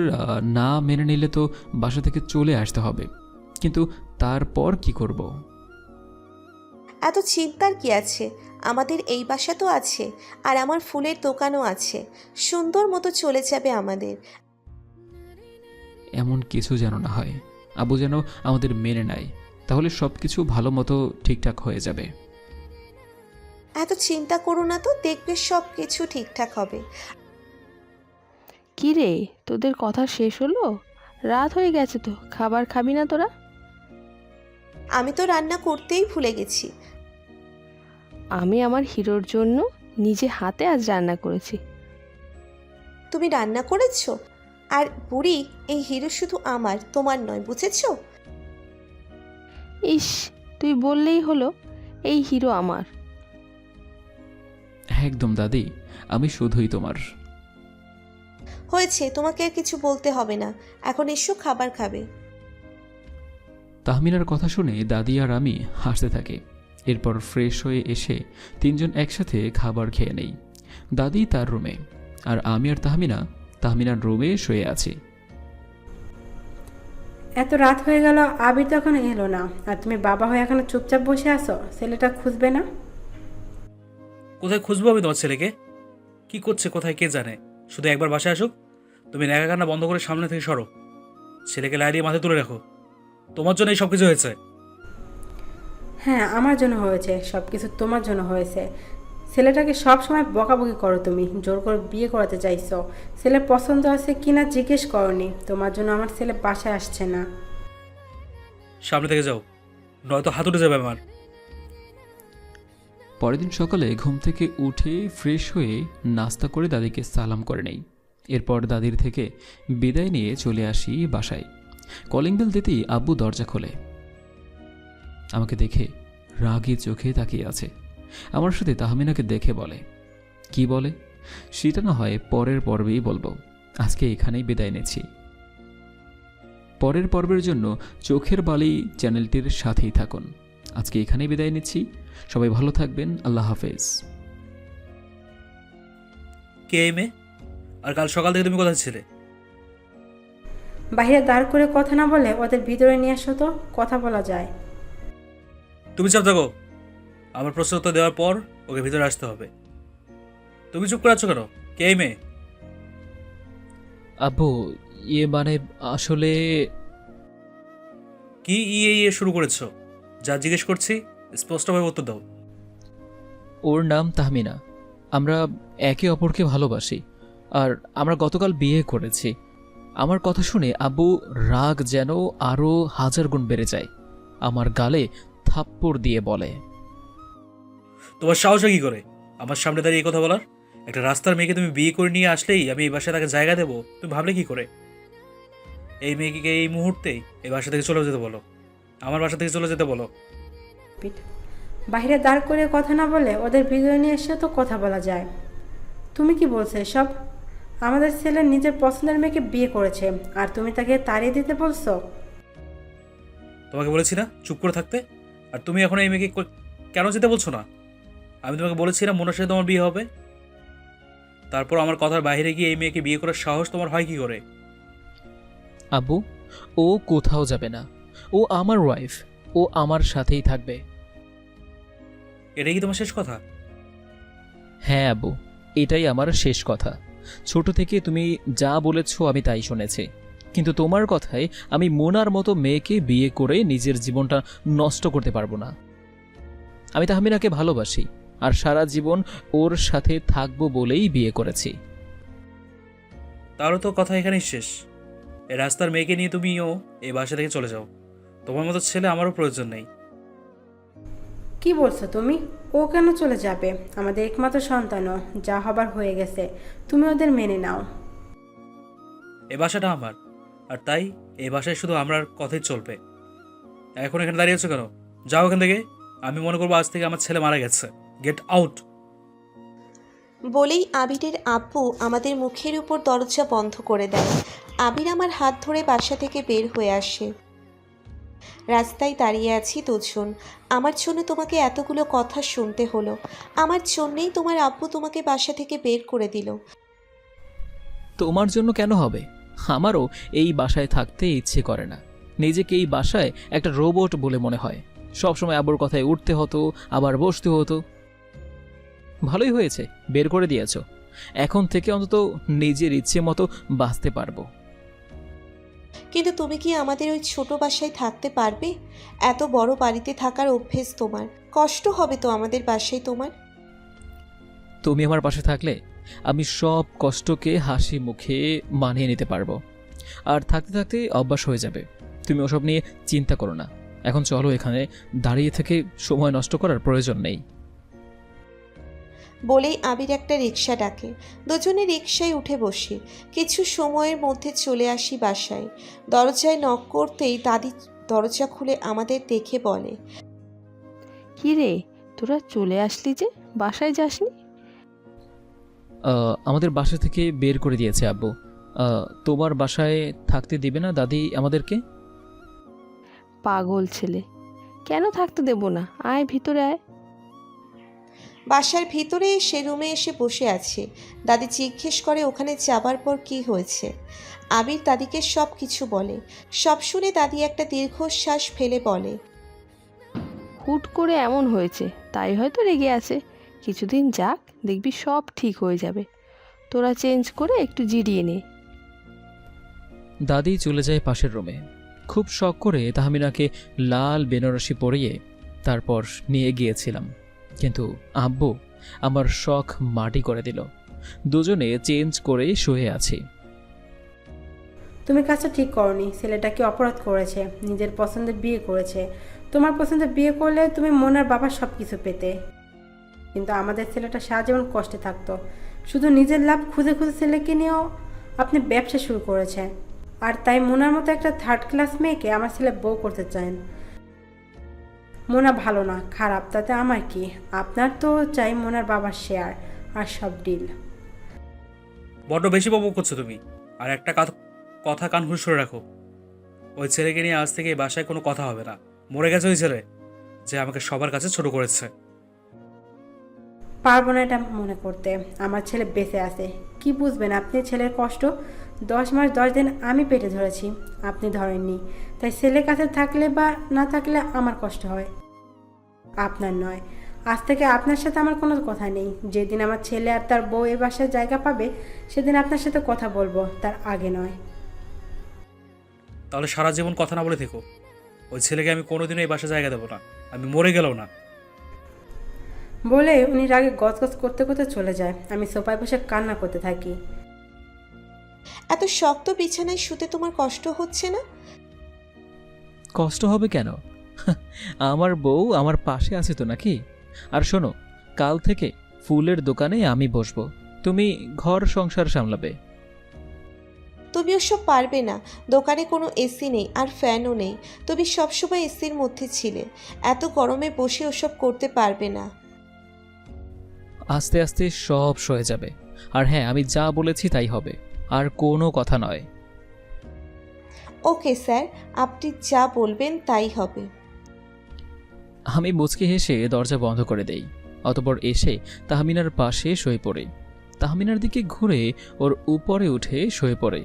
না মেনে নিলে তো বাসা থেকে চলে আসতে হবে, কিন্তু তারপর কি করব? এত চিন্তার কি আছে? আমাদের এই বাসা তো আছে, আর আমার ফুলের দোকানও আছে। সুন্দর মতো চলে যাবে আমাদের। এমন কিছু যেন না হয়, আব্বু যেন আমাদের মেনে নেয়, তাহলে সব কিছু ভালো মতো ঠিকঠাক হয়ে যাবে। এত চিন্তা করো না তো, দেখবে সব কিছু ঠিকঠাক হবে। কি রে, তোদের কথা শেষ হলো? রাত হয়ে গেছে তো, খাবার খাবি না তোরা? আমি তো রান্না করতেই ভুলে গেছি। আমি আমার হিরোর জন্য নিজে হাতে আজ রান্না করেছি। তুমি রান্না করেছো? আর বুড়ি, এই হিরো শুধু আমার, তোমার নয়, বুঝেছো? ইস, তুই বললেই হলো, এই হিরো আমার। একদম দাদি, আমি শুধুই তোমার। হয়েছে, তোমাকে আর কিছু বলতে হবে না। এখন এসো, খাবার খাবে। তাহমিনার কথা শুনে দাদি আর আমি হাসতে থাকি। এরপর ফ্রেশ হয়ে এসে তিনজন একসাথে খাবার খেয়ে নেই। দাদি তার রুমে, আর আমি আর তাহমিনার রুমে শুয়ে আছি। এত রাত হয়ে গেল, আবির তো এখনো এলো না, আর তুমি বাবা হয়ে এখনো চুপচাপ বসে আছো। ছেলেটা খুঁজবে না? কোথায় খুঁজবো আমি তোমার ছেলেকে? কি করছে কোথায় কে জানে। শুধু একবার বাসায় আসুক। তুমি নেকাগানা বন্ধ করে সামনে থেকে সরো। ছেলেকে লাই দিয়ে মাথায় তুলে রাখো। তোমার জন্যই সব কিছু হয়েছে। হ্যাঁ, আমার জন্য হয়েছে, সব কিছু তোমার জন্য হয়েছে। ছেলেটাকে সব সময় বকাবকি করো তুমি, জোর করে বিয়ে করাতে চাইছো। ছেলে পছন্দ আছে কিনা জিজ্ঞেস করনি। তোমার জন্য আমার ছেলে বাসায় আসছে না। সামনে থেকে যাও, নয়তো হাত উঠে যাবে আমার। পরের দিন সকালে ঘুম থেকে উঠে ফ্রেশ হয়ে নাস্তা করে দাদিকে সালাম করে নেই। এরপর দাদির থেকে বিদায় নিয়ে চলে আসি বাসায়। কলিং বেল দিতেই আব্বু দরজা খোলে। আমাকে দেখে রাগী চোখে তাকিয়ে আছে। আমার সাথে তাহমিনাকে দেখে বলে, কি বলে সেটা না হয় পরের পর্বেই বলবো, আজকে এখানেই বিদায় নিচ্ছি। পরের পর্বের জন্য চোখের বালি চ্যানেলটির সাথেই থাকুন। আজকে এখানেই বিদায় নিচ্ছি, সবাই ভালো থাকবেন, আল্লাহ হাফেজ। কে এই মেয়ে? আর কাল সকাল থেকে তুমি কোথায় ছিলে? বাইরে দাঁড় করে কথা না বলে ওদের ভিতরে নিয়ে আসো তো, কথা বলা যায়। তুমি চুপ থাকো। আমার প্রশ্ন উত্তর দেওয়ার পর ওকে ভিতরে আসতে হবে। তুমি চুপ করে আছো কেন? কে এই মেয়ে? আব্বু, মানে আসলে কি ইয়ে শুরু করেছো? যা জিজ্ঞেস করছি স্পষ্টভাবে উত্তর দাও। ওর নাম তাহমিনা। আমরা একে অপরকে ভালোবাসি, আর আমরা গতকাল বিয়ে করেছি। আমার কথা শুনে আব্বু রাগ যেন আরও 1000 গুণ বেড়ে যায়। আমার গালে থাপ্পড় দিয়ে বলে, তোমার সাহস হয় কি করে আমার সামনে দাঁড়িয়ে এই কথা বলার? একটা রাস্তার মেয়েকে তুমি বিয়ে করে নিয়ে আসলেই আমি এই বাসায় তাকে জায়গা দেবো, তুমি ভাবলে কি করে? এই মেয়েকে এই মুহূর্তেই এই বাসা থেকে চলে যেতে বলো, আমার বাসা থেকে চলে যেতে বলো। বাইরে দাঁড় করে কথা না বলে ওদের ভিতরে নিয়ে এসে তো কথা বলা যায়। তুমি কি বলছো এসব? আমাদের ছেলে নিজের পছন্দের মেয়েকে বিয়ে করেছে, আর তুমি তাকে তাড়িয়ে দিতে বলছো? তোমাকে বলেছি না চুপ করে থাকতে? আর তুমি এখন এই মেয়েকে কেন যেতে বলছো না? আমি তোমাকে বলেছি না মোনার সাথে তোমার বিয়ে হবে? তারপর আমার কথার বাইরে গিয়ে এই মেয়েকে বিয়ে করার সাহস তোমার হয় কি করে? আব্বু, ও কোথাও যাবে না। ও আমার ওয়াইফ, ও আমার সাথেই থাকবে। এটাই কি তোমার শেষ কথা? হ্যাঁ আব্বু, এটাই আমার শেষ কথা। ছোট থেকে তুমি যা বলেছ আমি তাই শুনেছি, কিন্তু তোমার কথায় আমি মোনার মতো মেয়েকে বিয়ে করে নিজের জীবনটা নষ্ট করতে পারবো না। আমি তাহমিনাকে ভালোবাসি, আর সারা জীবন ওর সাথে থাকবো বলেই বিয়ে করেছি। তারও তো কথা এখানেই শেষ। এই রাস্তার মেয়েকে নিয়ে তুমিও এই বাসা থেকে চলে যাও। তোমার মতো ছেলে আমারও প্রয়োজন নেই। কি বলছো তুমি? ও কেন চলে যাবে? আমাদের একমাত্র সন্তানও, যা হবার হয়ে গেছে, তুমি ওদের মেনে নাও। এই বাসাটা আমার, আর তাই এই বাসায় শুধু আমার কথাই চলবে। এখন এখানে দাঁড়িয়ে আছো কেন? যাও এখান থেকে। আমি মনে করবো আজ থেকে আমার ছেলে মারা গেছে। Get out. বলেই আবিরের আব্বু আমাদের মুখের উপর দরজা বন্ধ করে দেয়। আবির আমার হাত ধরে বাসা থেকে বের হয়ে আসে। রাস্তায় দাঁড়িয়ে আছি দুজন। আমার জন্য তোমাকে এতগুলো কথা শুনতে হলো। আমার জন্যেই তোমার আব্বু তোমাকে বাসা থেকে বের করে দিল। তোমার জন্য কেন হবে? আমারও এই বাসায় থাকতে ইচ্ছে করে না। নিজেকে এই বাসায় একটা রোবট বলে মনে হয়। সবসময় আব্বুর কথায় উঠতে হতো, আবার বসতে হতো। ভালোই হয়েছে বের করে দিয়েছ। এখন থেকে অন্তত নিজের ইচ্ছে মতো বাঁচতে পারবো। কিন্তু তুমি কি আমাদের ওই ছোট বাসায় থাকতে পারবে? এত বড় বাড়িতে থাকার অভ্যেস তোমার, কষ্ট হবে তো আমাদের বাসায় তোমার। তুমি আমার পাশে থাকলে আমি সব কষ্টকে হাসি মুখে মানিয়ে নিতে পারবো, আর থাকতে থাকতে অভ্যাস হয়ে যাবে। তুমি ওসব নিয়ে চিন্তা করো না। এখন চলো, এখানে দাঁড়িয়ে থেকে সময় নষ্ট করার প্রয়োজন নেই। বলেই আবির একটা রিক্সা ডাকে। দুজনে রিক্সায় উঠে বসি। কিছু সময়ের মধ্যে চলে আসি বাসায়। দরজায় নক করতেই দাদি দরজা খুলে আমাদের দেখে বলে, কি রে, তোরা চলে আসলি যে, বাসায় যাসনি? আমাদের বাসা থেকে বের করে দিয়েছে আব্বু। তোমার বাসায় থাকতে দিবে না দাদি আমাদেরকে? পাগল ছেলে, কেন থাকতে দেব না? আয় ভিতরে আয়। বাসার ভিতরে এসে রুমে এসে বসে আছে। দাদি জিজ্ঞেস করে ওখানে যাবার পর কি হয়েছে। আবির দাদিকে সব কিছু বলে। সব শুনে দাদি একটা দীর্ঘশ্বাস ফেলে বলে, হুট করে এমন হয়েছে, তাই হয়তো রেগে আছে। কিছুদিন যাক, দেখবি সব ঠিক হয়ে যাবে। তোরা চেঞ্জ করে একটু জিরিয়ে নে। দাদি চলে যায় পাশের রুমে। খুব শখ করে তাহমিনাকে লাল বেনারসি পরিয়ে তারপর নিয়ে গিয়েছিলাম, কিন্তু আব্বু আমার শখ মাটি করে দিল। দুজনে চেঞ্জ করে শুয়ে আছি। তুমি কাজটা ঠিক করনি। ছেলেটা কি অপরাধ করেছে? নিজের পছন্দের বিয়ে করেছে। তোমার পছন্দের বিয়ে করলে তুমি মনের বাবার সব কিছু পেতে, কিন্তু আমাদের ছেলেটা সারা জীবন কষ্টে থাকতো। শুধু নিজের লাভ খুঁজে খুঁজে ছেলেকে নিয়েও আপনি ব্যবসা শুরু করেছেন, আর তাই মোনার মতো একটা থার্ড ক্লাস মেয়েকে আমার ছেলে বউ করতে চান। মোনা ভালো না, খারাপ, তাতে আমার কি? আপনার তো চাই মোনার বাবার শেয়ার আর সব ডিল। বড্ড বেশি বকবক করছো তুমি। আর একটা কথা কান হুঁশ রাখো। ওই ছেলেকে নিয়ে আজ থেকে এই বাসায় কোনো কথা হবে না। মরে গেছে ওই ছেলে, যে আমাকে সবার কাছে ছোট করেছে। পারবো না এটা মনে করতে। আমার ছেলে বেঁচে আছে, কি বুঝবেন আপনি ছেলের কষ্ট? 10 মাস 10 দিন আমি পেটে ধরেছি, আপনি ধরেননি। তাই ছেলের কাছে থাকলে বা না থাকলে আমার কষ্ট হয়, আপনার নয়। আজ থেকে আপনার সাথে আমার কোনো কথা নেই। যেদিন আমার ছেলে আর তার বউ এ বাসায় জায়গা পাবে সেদিন আপনার সাথে কথা বলবো, তার আগে নয়। তাহলে সারা জীবন কথা না বলে থেকো। ওই ছেলেকে আমি কোনোদিনও এই বাসায় জায়গা দেবো না, আমি মরে গেলেও না। বলে উনি রাগে গজগজ করতে করতে চলে যায়। আমি সোফায় বসে কান্না করতে থাকি। এত শক্ত বিছানায় শুতে তোমার কষ্ট হচ্ছে না? কষ্ট হবে কেন? আমার বউ আমার পাশে আছে তো নাকি? আর শোনো, কাল থেকে ফুলের দোকানে আমি বসবো, তুমি ঘর সংসার সামলাবে। তুমি ওসব পারবে না। দোকানে কোনো এসি নেই আর ফ্যানও নেই। তুমি সবসময় এসির মধ্যে ছিলে, এত গরমে বসে ওসব করতে পারবে না। আস্তে আস্তে সব সয়ে যাবে। আর হ্যাঁ, আমি যা বলেছি তাই হবে, আর কোনো কথা নয়। ওকে স্যার, আপনি যা বলবেন তাই হবে। আমি মুচকি হেসে দরজা বন্ধ করে দেই। অতঃপর এসে তাহমিনার পাশে শুয়ে পড়ে। তাহমিনার দিকে ঘুরে ওর উপরে উঠে শুয়ে পড়ে।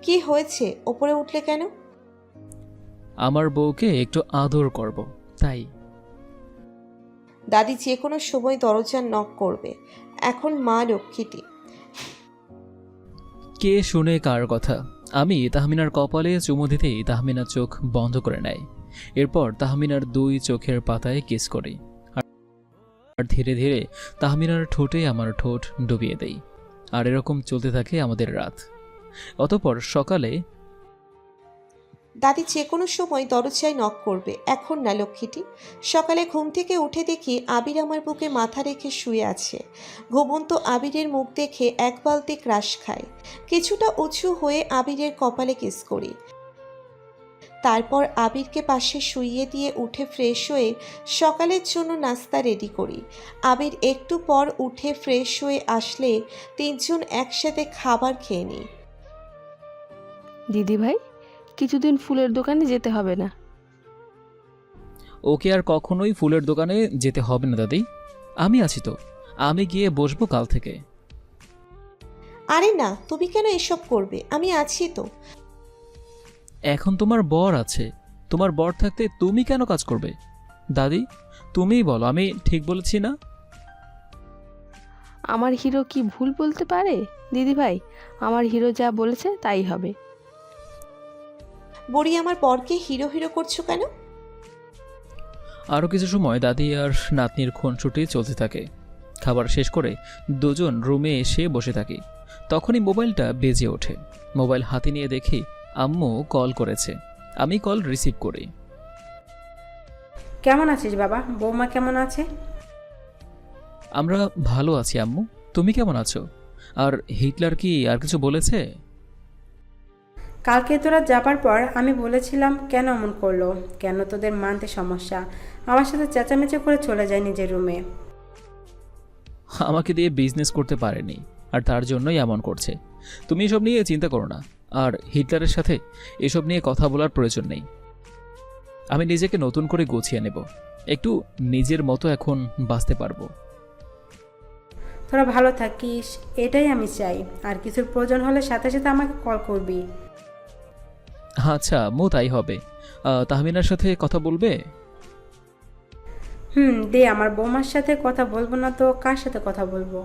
কি হয়েছে? ওপরে উঠলে কেন? আমার বউকে একটু আদর করব, তাই। দাদি যে কোনো সময় দরজা নক করবে। এখন মা লক্ষ্মীটি। কে শুনে কার কথা? আমি তাহমিনার কপালে চুমু দিতেই তাহমিনা চোখ বন্ধ করে নেয়। এরপর তাহমিনার 2 চোখের পাতায় কিস করি, আর ধীরে ধীরে তাহমিনার ঠোঁটে আমার ঠোঁট ডুবিয়ে দেই। আর এরকম চলতে থাকে আমাদের রাত। অতঃপর সকালে দাদি যে কোনো সময় দরজায় নক করবে, এখন না লক্ষ্মীটি। সকালে ঘুম থেকে উঠে দেখি আবির আমার বুকে মাথা রেখে শুয়ে আছে। ঘুমন্ত আবিরের মুখ দেখে এক বালতি ক্রাশ খায়। কিছুটা উঁচু হয়ে আবিরের কপালে কিস করি। তারপর আবিরকে পাশে শুইয়ে দিয়ে উঠে ফ্রেশ হয়ে সকালের জন্য নাস্তা রেডি করি। আবির একটু পর উঠে ফ্রেশ হয়ে আসলে 3 জন একসাথে খাবার খেয়ে নিই। দিদি ভাই, কিছুদিন ফুলের দোকানে যেতে হবে না। ওকে আর কখনোই ফুলের দোকানে যেতে হবে না দাদি, আমি আছি তো। আমি গিয়ে বসবো কাল থেকে। আরে না, তুমি কেন এসব করবে? আমি আছি তো। এখন তোমার বর আছে, তোমার বর থাকতে তুমি কেন কাজ করবে? দাদি, তুমিই বলো, আমি ঠিক বলেছি না? আমার হিরো কি ভুল বলতে পারে? দিদি ভাই, আমার হিরো যা বলেছে তাই হবে। বুড়ি আমার বরকে হিরো হিরো করছো কেন? আরও কিছু সময় দাদি আর নাতনির খুনসুটি চলতে থাকে। খাবার শেষ করে দুজন রুমে এসে বসে থাকি। তখনই মোবাইলটা বেজে ওঠে। মোবাইল হাতে নিয়ে দেখি আম্মু কল করেছে। আমি কল রিসিভ করি। কেমন আছিস বাবা? বৌমা কেমন আছে? আমরা ভালো আছি আম্মু, তুমি কেমন আছো? আর হিটলার কি আর কিছু বলেছে? কালকে তোরা যাবার পর আমি বলেছিলাম কেন এমন করলো, কেন তোদের মানতে সমস্যা। আমার সাথে চেঁচামেচি করে চলে যায় নিজের রুমে। আমাকে দিয়ে বিজনেস করতে পারেনি, আর তার জন্যই এমন করছে। তুমি এসব নিয়ে চিন্তা করো না। আর হিটলারের সাথে এসব নিয়ে কথা বলার প্রয়োজন নেই। আমি নিজেকে নতুন করে গুছিয়ে নেব, একটু নিজের মতো এখন বাঁচতে পারবো। তোরা ভালো থাকিস, এটাই আমি চাই। আর কিছুর প্রয়োজন হলে সাথে সাথে আমাকে কল করবি। আচ্ছা মো, তাই হবে। তাহমিনার সাথে কথা বলবে? দে, আমার বৌমার সাথে কথা বলবো না তো কার সাথে কথা বলবো?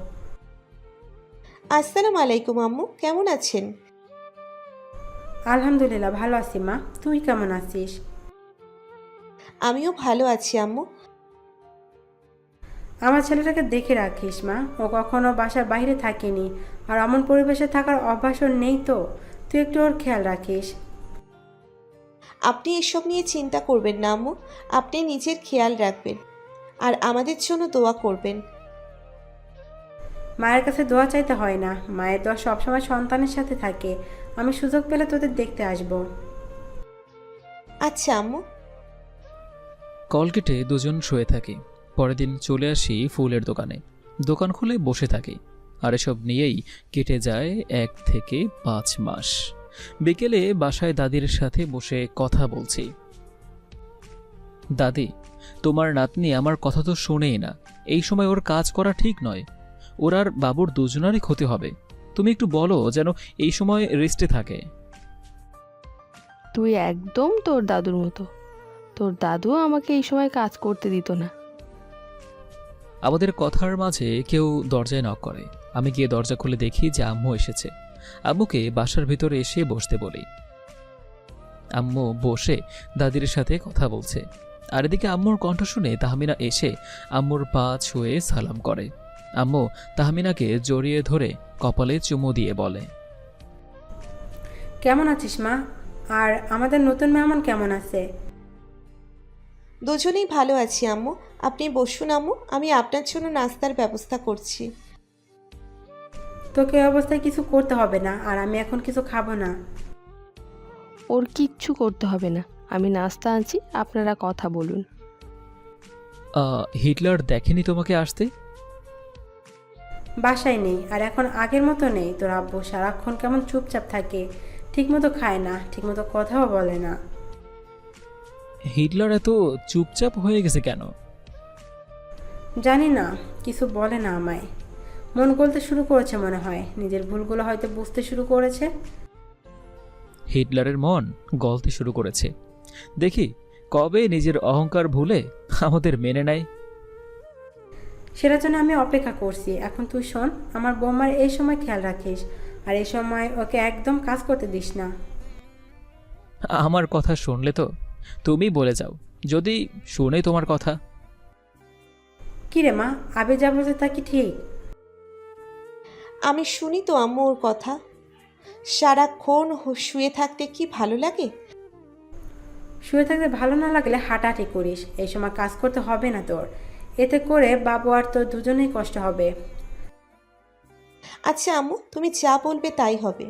আসসালামু আলাইকুম আম্মু, কেমন আছেন? আলহামদুলিল্লাহ ভালো আছি মা, তুই কেমন আছিস? আমিও ভালো আছি আম্মু। আমার ছেলেটাকে দেখে রাখিস মা, ও কখনো বাসার বাইরে থাকেনি, আর এমন পরিবেশে থাকার অভ্যাসও নেই তো। তুই একটু ওর খেয়াল রাখিস। আপনি এসব নিয়ে চিন্তা করবেন না আম্মু। আপনি নিজের খেয়াল রাখবেন আর আমাদের জন্য দোয়া করবেন। মায়ের কাছে দোয়া চাইতে হয় না, মায়ের দোয়া সবসময় সন্তানের সাথে থাকে। আমি সুযোগ পেলে তোদের দেখতে আসবো। আচ্ছা আম্মু। কল কেটে দুজন শুয়ে থাকি। পরের দিন চলে আসি ফুলের দোকানে। দোকান খুলে বসে থাকি। আর এসব নিয়েই কেটে যায় 1 থেকে 5 মাস। বিকেলে বাসায় দাদির সাথে বসে কথা বলছি। দাদি, তোমার নাতনি আমার কথা তো শোনেই না। এই সময় ওর কাজ করা ঠিক নয়। ওর আর বাবুর দুজনারই ক্ষতি হবে। তুমি একটু বলো যেন এই সময় রেস্টে থাকে। তুই একদম তোর দাদুর মতো। তোর দাদু আমাকে এই সময় কাজ করতে দিত না। আমাদের কথার মাঝে কেউ দরজায় নক করে। আমি গিয়ে দরজা খুলে দেখি যে আম্মু এসেছে। আম্মুকে বাসার ভিতরে এসে বসতে বলি। আম্মু বসে দাদির সাথে কথা বলছে। আর এদিকে আম্মুর কণ্ঠ শুনে তাহমিনা এসে আম্মুর পা ছুঁয়ে সালাম করে। আম্মু তাহমিনাকে জড়িয়ে ধরে কপালে চুমু দিয়ে বলে, কেমন আছিস মা? আর আমাদের নতুন মেহমান কেমন আছে? দুজনেই ভালো আছি আম্মু। আপনি বসুন আম্মু, আমি আপনার জন্য নাস্তার ব্যবস্থা করছি। তোকে এই অবস্থায় কিছু করতে হবে না, আর আমি এখন কিছু খাবো না। ওর কিচ্ছু করতে হবে না, আমি নাস্তা আনছি, আপনারা কথা বলুন। হিটলার দেখেনি তোমাকে আসতে? বাসায় নেই, আর এখন আগের মতো নেই। তোর আব্বু সারাক্ষণ কেমন চুপচাপ থাকে, ঠিকমতো খায় না, ঠিকমতো কথাও বলে না। হিটলার এত চুপচাপ হয়ে গেছে কেন? জানি না, কিছু বলে না আমায়। মন গলতে শুরু করেছে মনে হয়, নিজের ভুলগুলো হয়তো বুঝতে শুরু করেছে। হিটলারের মন গলতে শুরু করেছে। দেখি কবে নিজের অহংকার ভুলে আমাদের মেনে নেয়। সেটার জন্য আমি অপেক্ষা করছি। এখন তুই শোন, আমার বৌমার এই সময় খেয়াল রাখিস, আর এই সময় ওকে একদম কাজ করতে দিস না। আমার কথা শুনলে তো? তুমি বলে যাও যদি শুনে তোমার কথা। কিরে মা, আবে যা বলছে তা কি ঠিক? আমি শুনি তো আম্মু ওর কথা। সারাক্ষণ শুয়ে থাকতে কি ভালো লাগে? শুয়ে থাকতে ভালো না লাগলে হাঁটাহাঁটি করিস। এই সময় কাজ করতে হবে না তোর। এতে করে বাবু আর তোর দুজনেই কষ্ট হবে। আচ্ছা আম্মু, তুমি যা বলবে তাই হবে।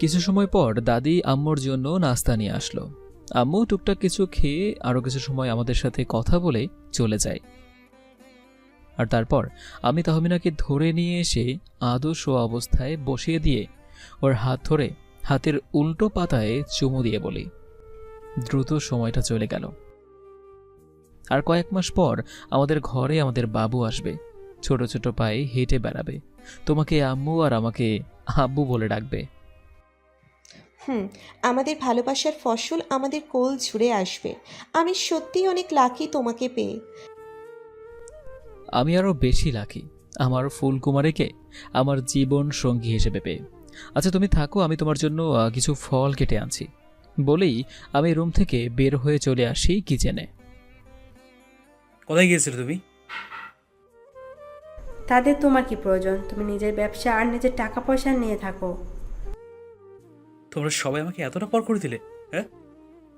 কিছু সময় পর দাদি আম্মুর জন্য নাস্তা নিয়ে আসলো। আম্মু টুকটাক কিছু খেয়ে আরও কিছু সময় আমাদের সাথে কথা বলে চলে যায়। আর তারপর আমি তাহমিনাকে ধরে নিয়ে এসে আদর্শ অবস্থায় বসিয়ে দিয়ে ওর হাত ধরে হাতের উল্টো পাতায় চুমু দিয়ে বলি, দ্রুত সময়টা চলে গেল। আর কয়েক মাস পর আমাদের ঘরে আমাদের বাবু আসবে। ছোট ছোট পায়ে হেঁটে বেড়াবে। তোমাকে আম্মু আর আমাকে আব্বু বলে ডাকবে। আমাদের ভালোবাসার ফসল আমাদের কোল ঝুড়ে আসবে। আমি সত্যিই অনেক লাকি তোমাকে পেয়ে। আমি আরও বেশি লাকি আমার ফুলকুমারীকে আমার জীবন সঙ্গী হিসেবে পেয়ে। আচ্ছা তুমি থাকো, আমি তোমার জন্য কিছু ফল কেটে আনছি। বলেই আমি রুম থেকে বের হয়ে চলে আসি কিচেনে। কোথায় গিয়েছিলে তুমি? তাদের তোমার কি প্রয়োজন? তুমি নিজের ব্যবসা আর নিজের টাকা পয়সা নিয়ে থাকো। তোমরা সবাই আমাকে এতটা পর করে দিলে, হ্যাঁ?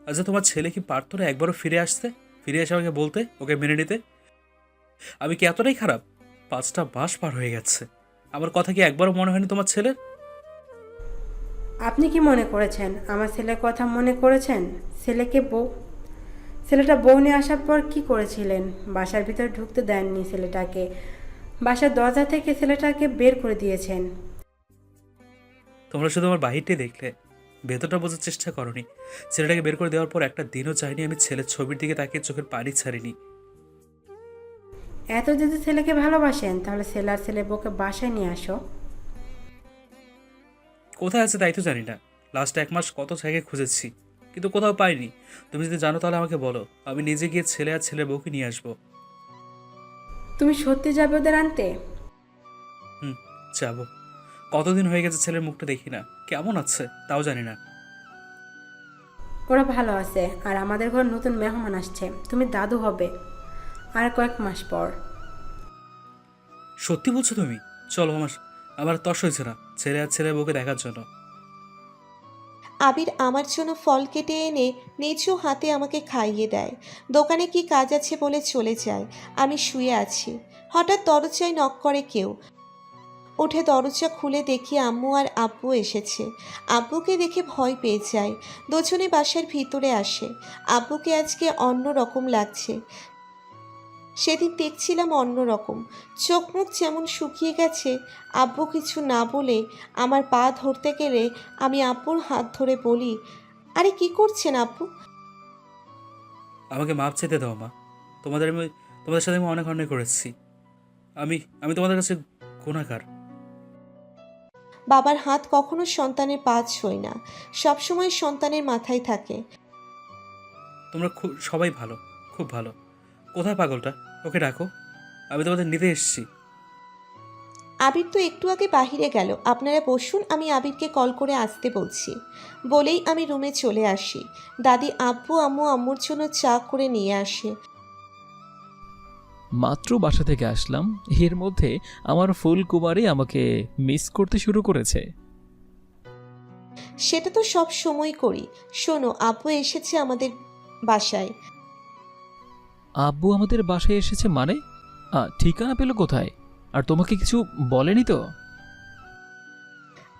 আচ্ছা তোমার ছেলে কি পারতো না একবারও ফিরে এসে আমাকে বলতে, ওকে মেনে নিতে? আমি কি এতটাই খারাপ? 5টা মাস পার হয়ে গেছে, আমার কথা কি একবারও মনে হয়নি তোমার ছেলের? আপনি কি মনে করেছেন আমার ছেলের কথা মনে করেছেন? ছেলেটা বউ নিয়ে আসার পর কি করেছিলেন? বাসার ভিতরে ঢুকতে দেননি ছেলেটাকে। বাসার দরজা থেকে ছেলেটাকে বের করে দিয়েছেন। তোমরা শুধু আমার বাহিরটাই দেখলে, ভেতরটা বোঝার চেষ্টা করনি। ছেলেটাকে বের করে দেওয়ার পর একটা দিনও চাইনি আমি ছেলের ছবির দিকে তাকিয়ে চোখের পানি ছাড়িনি। এত যদি ছেলেকে ভালোবাসেন তাহলে ছেলে আর ছেলে বউকে বাসায় নিয়ে আসো। কোথায় আছে তাই তো জানি না। লাস্ট 1 মাস কত জায়গায় খুঁজেছি, কিন্তু কোথাও পাইনি। তুমি যদি জানো তাহলে আমাকে বলো, আমি নিজে গিয়ে ছেলে আর ছেলের বউকে নিয়ে আসবো। তুমি সত্যি যাবে ওদের আনতে? যাবো। কতদিন হয়ে গেছে ছেলের মুখটা দেখি না, কেমন আছে তাও জানি না। ওরা ভালো আছে, আর আমাদের ঘর নতুন মেহমান আসছে, তুমি দাদু হবে আর কয়েক মাস পর। সত্যি বলছো তুমি? চলো, আমার তস হয়েছে না ছেলে আর ছেলের বউকে দেখার জন্য। আবির আমার জন্য ফল কেটে এনে নিজ হাতে আমাকে খাইয়ে দেয়। দোকানে কি কাজ আছে বলে চলে যায়। আমি শুয়ে আছি, হঠাৎ দরজায় নক করে কেউ। উঠে দরজা খুলে দেখি আম্মু আর আব্বু এসেছে। আব্বুকে দেখে ভয় পেয়ে যায়। দুজনে বাসার ভিতরে আসে। আব্বুকে আজকে অন্য রকম লাগছে। সেদিন দেখছিলাম অন্যরকম, চোখ মুখ যেমন শুকিয়ে গেছে। আব্বু কিছু না বলে আমার পা ধরতে গেলে আমি আব্বুর হাত ধরে বলি, আরে কি করছেন আব্বু? আমাকে মাপ চাইতে দাও মা। তোমাদের সাথে আমি অনেক অন্যায় করেছি। আমি আমি তোমাদের কাছে গুনাহগার। বাবার হাত কখনো সন্তানের পা ছোঁয় না, সবসময় সন্তানের মাথায় থাকে। তোমরা সবাই ভালো, খুব ভালো। কোথায় পাগলটা? ওকে ডাকো, আমি তোমাদের নিতে এসেছি। আবির তো একটু আগে বাহিরে গেল, আপনারা বসুন, আমি আবিরকে কল করে আসতে বলছি। বলেই আমি রুমে চলে আসি। দাদি আব্বু আম্মু আম্মুর জন্য চা করে নিয়ে আসে। মাত্র বাসা থেকে আসলাম, এর মধ্যে আমার ফুল কুমারী আমাকে মিস করতে শুরু করেছে। সেটা তো সব সময় করি। শোনো, আব্বু এসেছে আমাদের বাসায়। আব্বু আমাদের বাসায় এসেছে মানে? ঠিকানা পেল কোথায়? আর তোমাকে কিছু বলেনি তো?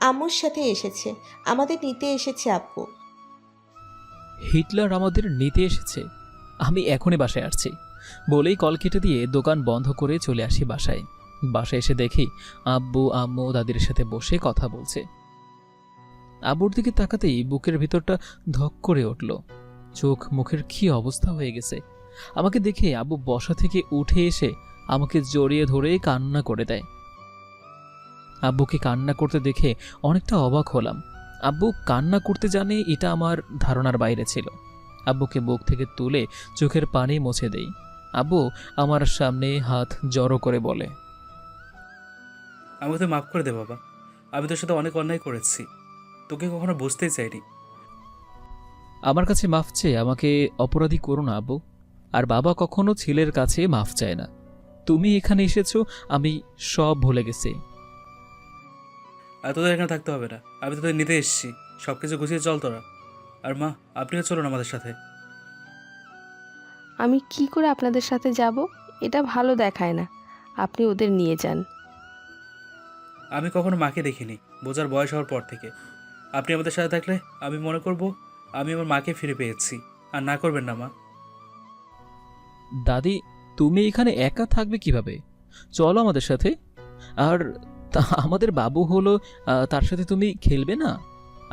আম্মুর সাথে এসেছে, আমাদের নিতে এসেছে আব্বু। হিটলার আমাদের নিতে এসেছে? আমি এখনই বাসায় আসছি বলেই কল কেটে দিয়ে দোকান বন্ধ করে চলে আসি বাসায়। বাসায় এসে দেখি আব্বু আম্মু দাদির সাথে বসে কথা বলছে। আব্বুর দিকে তাকাতেই বুকের ভিতরটা ধক করে উঠল। চোখ মুখের কি অবস্থা হয়ে গেছে। আমাকে দেখে আব্বু বসা থেকে উঠে এসে আমাকে জড়িয়ে ধরে কান্না করে দেয়। আব্বুকে কান্না করতে দেখে অনেকটা অবাক হলাম। আব্বু কান্না করতে জানে এটা আমার ধারণার বাইরে ছিল। আব্বুকে বুক থেকে তুলে চোখের পানি মুছে দেই। আব্বু আমার সামনে হাত জড়ো করে বলে, আমাকে তো মাফ করে দে বাবা। আমি তোর সাথে অনেক অন্যায় করেছি, তোকে কখনো বুঝতেই চাইনি। আমার কাছে মাফ চেয়ে আমাকে অপরাধী করো না আব্বু। আর বাবা কখনো ছেলের কাছে মাফ চায় না। তুমি এখানে এসেছো, আমি সব ভুলে গেছি। আর তোদের এখানে থাকতে হবে না, আমি তোদের নিতে এসেছি। সব কিছু গুছিয়ে চল তোরা। আর মা, আপনিও চলুন আমাদের সাথে। আমি কি করে আপনাদের সাথে যাব? এটা ভালো দেখায় না। আপনি ওদের নিয়ে যান। আমি কখনো মাকে দেখিনি বোঝার বয়স হওয়ার পর থেকে। আপনি আমাদের সাথে থাকলে আমি মনে করব আমি আমার মাকে ফিরে পেয়েছি। আর না করবেন না মা। দাদি, তুমি এখানে একা থাকবে কিভাবে? চলো আমাদের সাথে। আর আমাদের বাবু হলো, তার সাথে তুমি খেলবে না?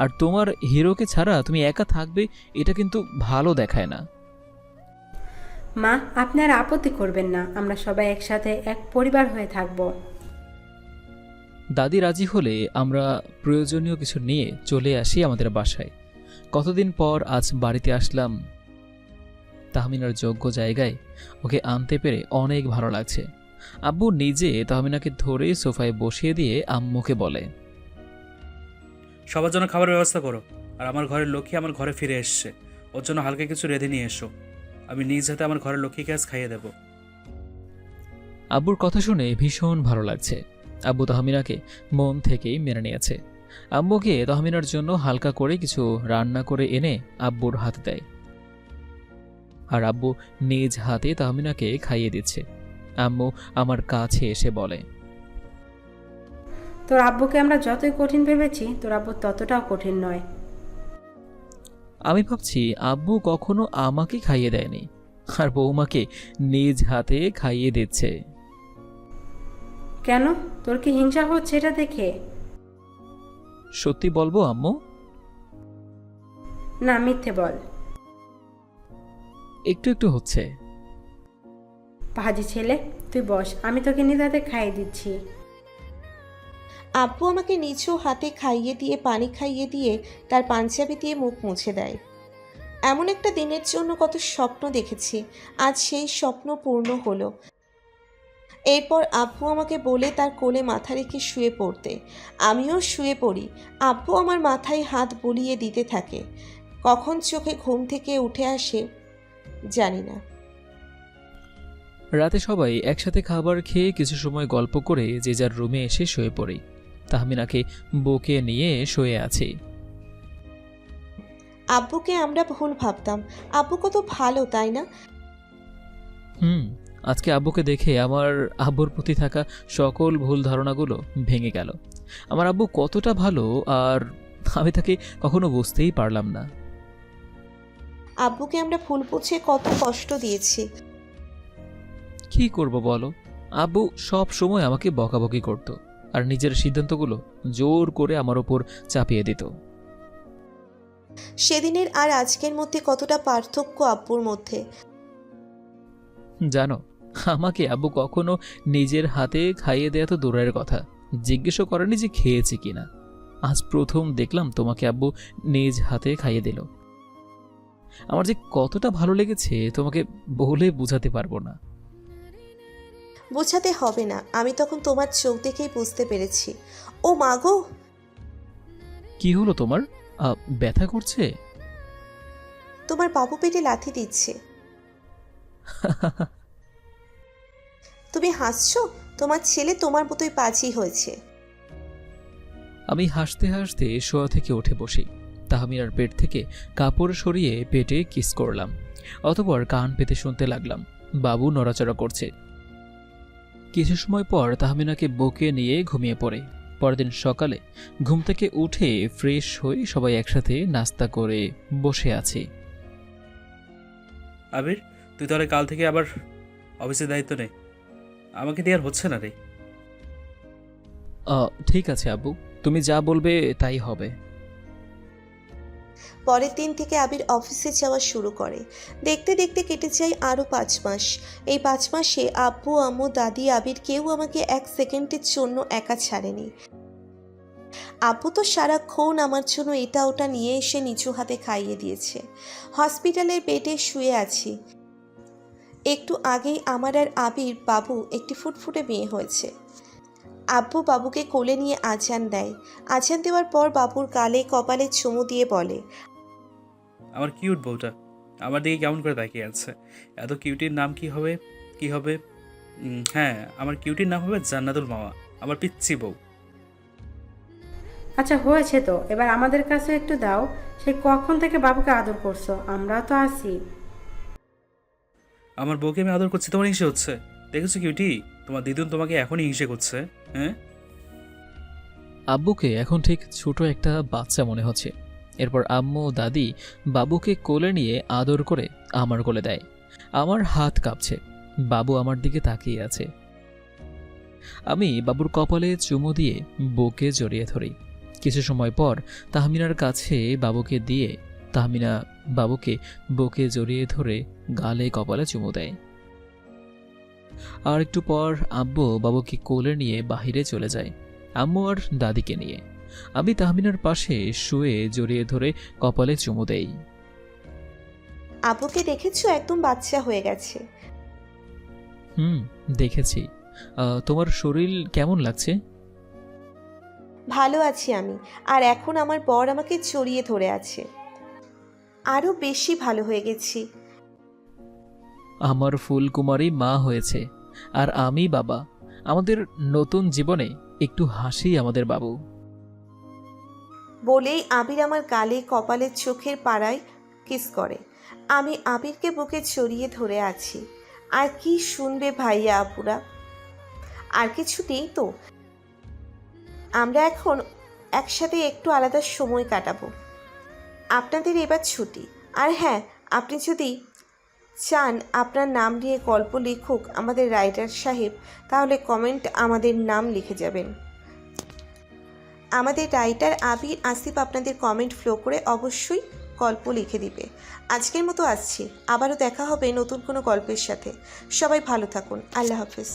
আর তোমার হিরোকে ছাড়া তুমি একা থাকবে, এটা কিন্তু ভালো দেখায় না। মা, আপনি আর আপত্তি করবেন না, আমরা সবাই একসাথে এক পরিবার হয়ে থাকবো। দাদি রাজি হলে আমরা প্রয়োজনীয় কিছু নিয়ে চলে আসি আমাদের বাসায়। কতদিন পর আজ বাড়িতে আসলাম। তাহমিনার যোগ্য জায়গায় ওকে আনতে পেরে অনেক ভালো লাগছে। আব্বু নিজে তাহমিনাকে ধরে সোফায় বসিয়ে দিয়ে আম্মুকে বলে, সবার জন্য খাবারের ব্যবস্থা করো। আর আমার ঘরের লক্ষ্মী আমার ঘরে ফিরে এসছে, ওর জন্য হালকা কিছু রেঁধে নিয়ে এসো। আমি নিজ হাতে আমার ঘরের লক্ষ্মীকে আজ খাইয়ে দেবো। আব্বুর কথা শুনে ভীষণ ভালো লাগছে। আব্বু তাহমিনাকে মন থেকেই মেনে নিয়েছে। আম্মুকে তাহমিনার জন্য হালকা করে কিছু রান্না করে এনে আব্বুর হাতে দেয়। আর আব্বু নিজ হাতে তাহমিনাকে খাইয়ে দিচ্ছে। আম্মু আমার কাছে এসে বলে, তোর আব্বুকে আমরা যতই কঠিন ভেবেছি, তোর আব্বু ততটাও কঠিন নয়। আমি ভাবছি আব্বু কখনো আমাকে খাইয়ে দেয়নি, আর বৌমাকে নিজ হাতে খাইয়ে দিচ্ছে। কেন, তোর কি হিংসা হচ্ছে এটা দেখে? সত্যি বলবো আম্মু? না, মিথ্যে বল। একটু একটু হচ্ছে। পাহাজি ছেলে, তুই বস, আমি তোকে নিজ হাতে খাইয়ে দিচ্ছি। আব্বু আমাকে নিচু হাতে খাইয়ে দিয়ে পানি খাইয়ে দিয়ে তার পাঞ্জাবি দিয়ে মুখ মুছে দেয়। এমন একটা দিনের জন্য কত স্বপ্ন দেখেছি, আজ সেই স্বপ্ন পূর্ণ হলো। এরপর আব্বু আমাকে বলে তার কোলে মাথা রেখে শুয়ে পড়তে। আমিও শুয়ে পড়ি। আব্বু আমার মাথায় হাত বুলিয়ে দিতে থাকে। কখন চোখে ঘুম থেকে উঠে আসে জানি না। রাতে সবাই একসাথে খাবার খেয়ে কিছু সময় গল্প করে যে যার রুমে এসে শুয়ে পড়ি। তাহমিনাকে বুকে নিয়ে শুয়ে আছি। আব্বুকে আমরা ভুল ভাবতাম। আব্বু কত ভালো, তাই না? আজকে আব্বুকে দেখে আমার আব্বুর প্রতি থাকা সকল ভুল ধারণাগুলো ভেঙে গেল। আমার আব্বু কতটা ভালো আর আমি তাকে কখনো বুঝতেই পারলাম না। আব্বুকে আমরা ফুল পুছে কত কষ্ট দিয়েছি। কি করব বলো, আব্বু সব সময় আমাকে বকাবকি করত আর নিজের সিদ্ধান্তগুলো জোর করে আমার ওপর চাপিয়ে দিত। সেদিনের আর আজকের মধ্যে কতটা পার্থক্য আব্বুর মধ্যে। জানো, আমাকে আব্বু কখনো নিজের হাতে খাইয়ে দেয়া তো দূরের কথা, জিজ্ঞেসও করেনি যে খেয়েছি কিনা। আজ প্রথম দেখলাম তোমাকে আব্বু নিজ হাতে খাইয়ে দিল। আমার যে কতটা ভালো লেগেছে তোমাকে বলে বোঝাতে পারবো না। বোঝাতে হবে না, আমি তখন তোমার চোখ দেখেই বুঝতে পেরেছি। ও মা গো! কি হলো তোমার? ব্যথা করছে? তোমার বাবু পেটে লাথি দিচ্ছে। তুমি হাসছো? তোমার ছেলে তোমার মতোই পাজি হয়েছে। আমি হাসতে হাসতে শোয়া থেকে উঠে বসি। তাহমিনার পেট থেকে কাপড় সরিয়ে পেটে কিস করলাম। অতঃপর কান পেতে শুনতে লাগলাম বাবু নড়াচড়া করছে। কিছু সময় পর তাহমিনাকে বুকে নিয়ে ঘুমিয়ে পড়ে। পরদিন সকালে ঘুম থেকে উঠে ফ্রেশ হয়ে সবাই একসাথে নাস্তা করে বসে আছি। আবির, তুই তাহলে কাল থেকে আবার অফিসের দায়িত্ব নে। আমাকে দিয়ে আর হচ্ছে না রে। ঠিক আছে আব্বু, তুমি যা বলবে তাই হবে। পরের দিন থেকে আবির অফিসে যাওয়া শুরু করে। দেখতে দেখতে কেটে যায় আরও 5 মাস। এই 5 মাসে আব্বু, আম্মু, দাদি, আবির কেউ আমাকে 1 সেকেন্ডের জন্য একা ছাড়েনি। আব্বু তো সারাক্ষণ আমার জন্য এটা ওটা নিয়ে এসে নিচু হাতে খাইয়ে দিয়েছে। হসপিটালের বেডে শুয়ে আছি। একটু আগেই আমার আর আবির বাবু একটি ফুটফুটে মেয়ে হয়েছে। আব্বু বাবুকে কোলে নিয়ে আজান দেয়। আজান দেওয়ার পর বাবুর গালে কপালে চুমু দিয়ে বলে, আমার কিউট বউটা আমার দিকে কেমন করে তাকিয়ে আছে। এত কিউটির নাম কি হবে? কি হবে? হ্যাঁ, আমার কিউটির নাম হবে জান্নাতুল মামা, আমার পিচ্ছি বউ। আচ্ছা হয়েছে তো, এবার আমাদের কাছে একটু দাও। সেই কখন থেকে বাবুকে আদর করছো, আমরা তো আছি। আমার বউকে আমি আদর করছি, তোমার হিংসে হচ্ছে? দেখেছো কিউটি, তোমার দিদুন তোমাকে এখনই হিংসে করছে। হ্যাঁ, আব্বুকে এখন ঠিক ছোট একটা বাচ্চা মনে হচ্ছে। এরপর আম্মু দাদি বাবুকে কোলে নিয়ে আদর করে আমার কোলে দেয়। আমার হাত কাঁপছে, বাবু আমার দিকে তাকিয়ে আছে। আমি বাবুর কপালে চুমু দিয়ে বুকে জড়িয়ে ধরি। কিছু সময় পর তাহমিনার কাছে বাবুকে দিয়ে তাহমিনা বাবুকে বুকে জড়িয়ে ধরে গালে কপালে চুমু দেয়। আর একটু পর আব্বু বাবুকে কোলে নিয়ে বাহিরে চলে যায়, আম্মু আর দাদিকে নিয়ে। আমি তাহমিনার পাশে শুয়ে জড়িয়ে ধরে কপালে চুমু দেই। আব্বুকে দেখেছো, একদম বাচ্চা হয়ে গেছে। দেখেছি। তোমার শরীর কেমন লাগছে? ভালো আছি আমি, আর এখন আমার বর আমাকে জড়িয়ে ধরে আছে। আরও বেশি ভালো হয়ে গেছি। আমার ফুলকুমারী মা হয়েছে আর আমি বাবা। আমাদের নতুন জীবনে একটু হাসি আমাদের বাবু। বলেই আবির আমার গালে কপালে চোখের পাড়ায় কিস করে। আমি আবিরকে বুকে জড়িয়ে ধরে আছি। আর কি শুনবে ভাইয়া আপুরা, আর কিছু নেই তো। আমরা এখন একসাথে একটু আলাদা সময় কাটাবো। আপনাদের এবার ছুটি। আর হ্যাঁ, আপনি যদি চান আপনার নাম নিয়ে গল্প লিখুক আমাদের রাইটার সাহেব, তাহলে কমেন্ট আমাদের নাম লিখে যাবেন। আমাদের রাইটার আবির আসিফ আপনাদের কমেন্ট ফ্লো করে অবশ্যই গল্প লিখে দিবে। আজকের মতো আসছি, আবারও দেখা হবে নতুন কোনো গল্পের সাথে। সবাই ভালো থাকুন, আল্লাহ হাফেজ।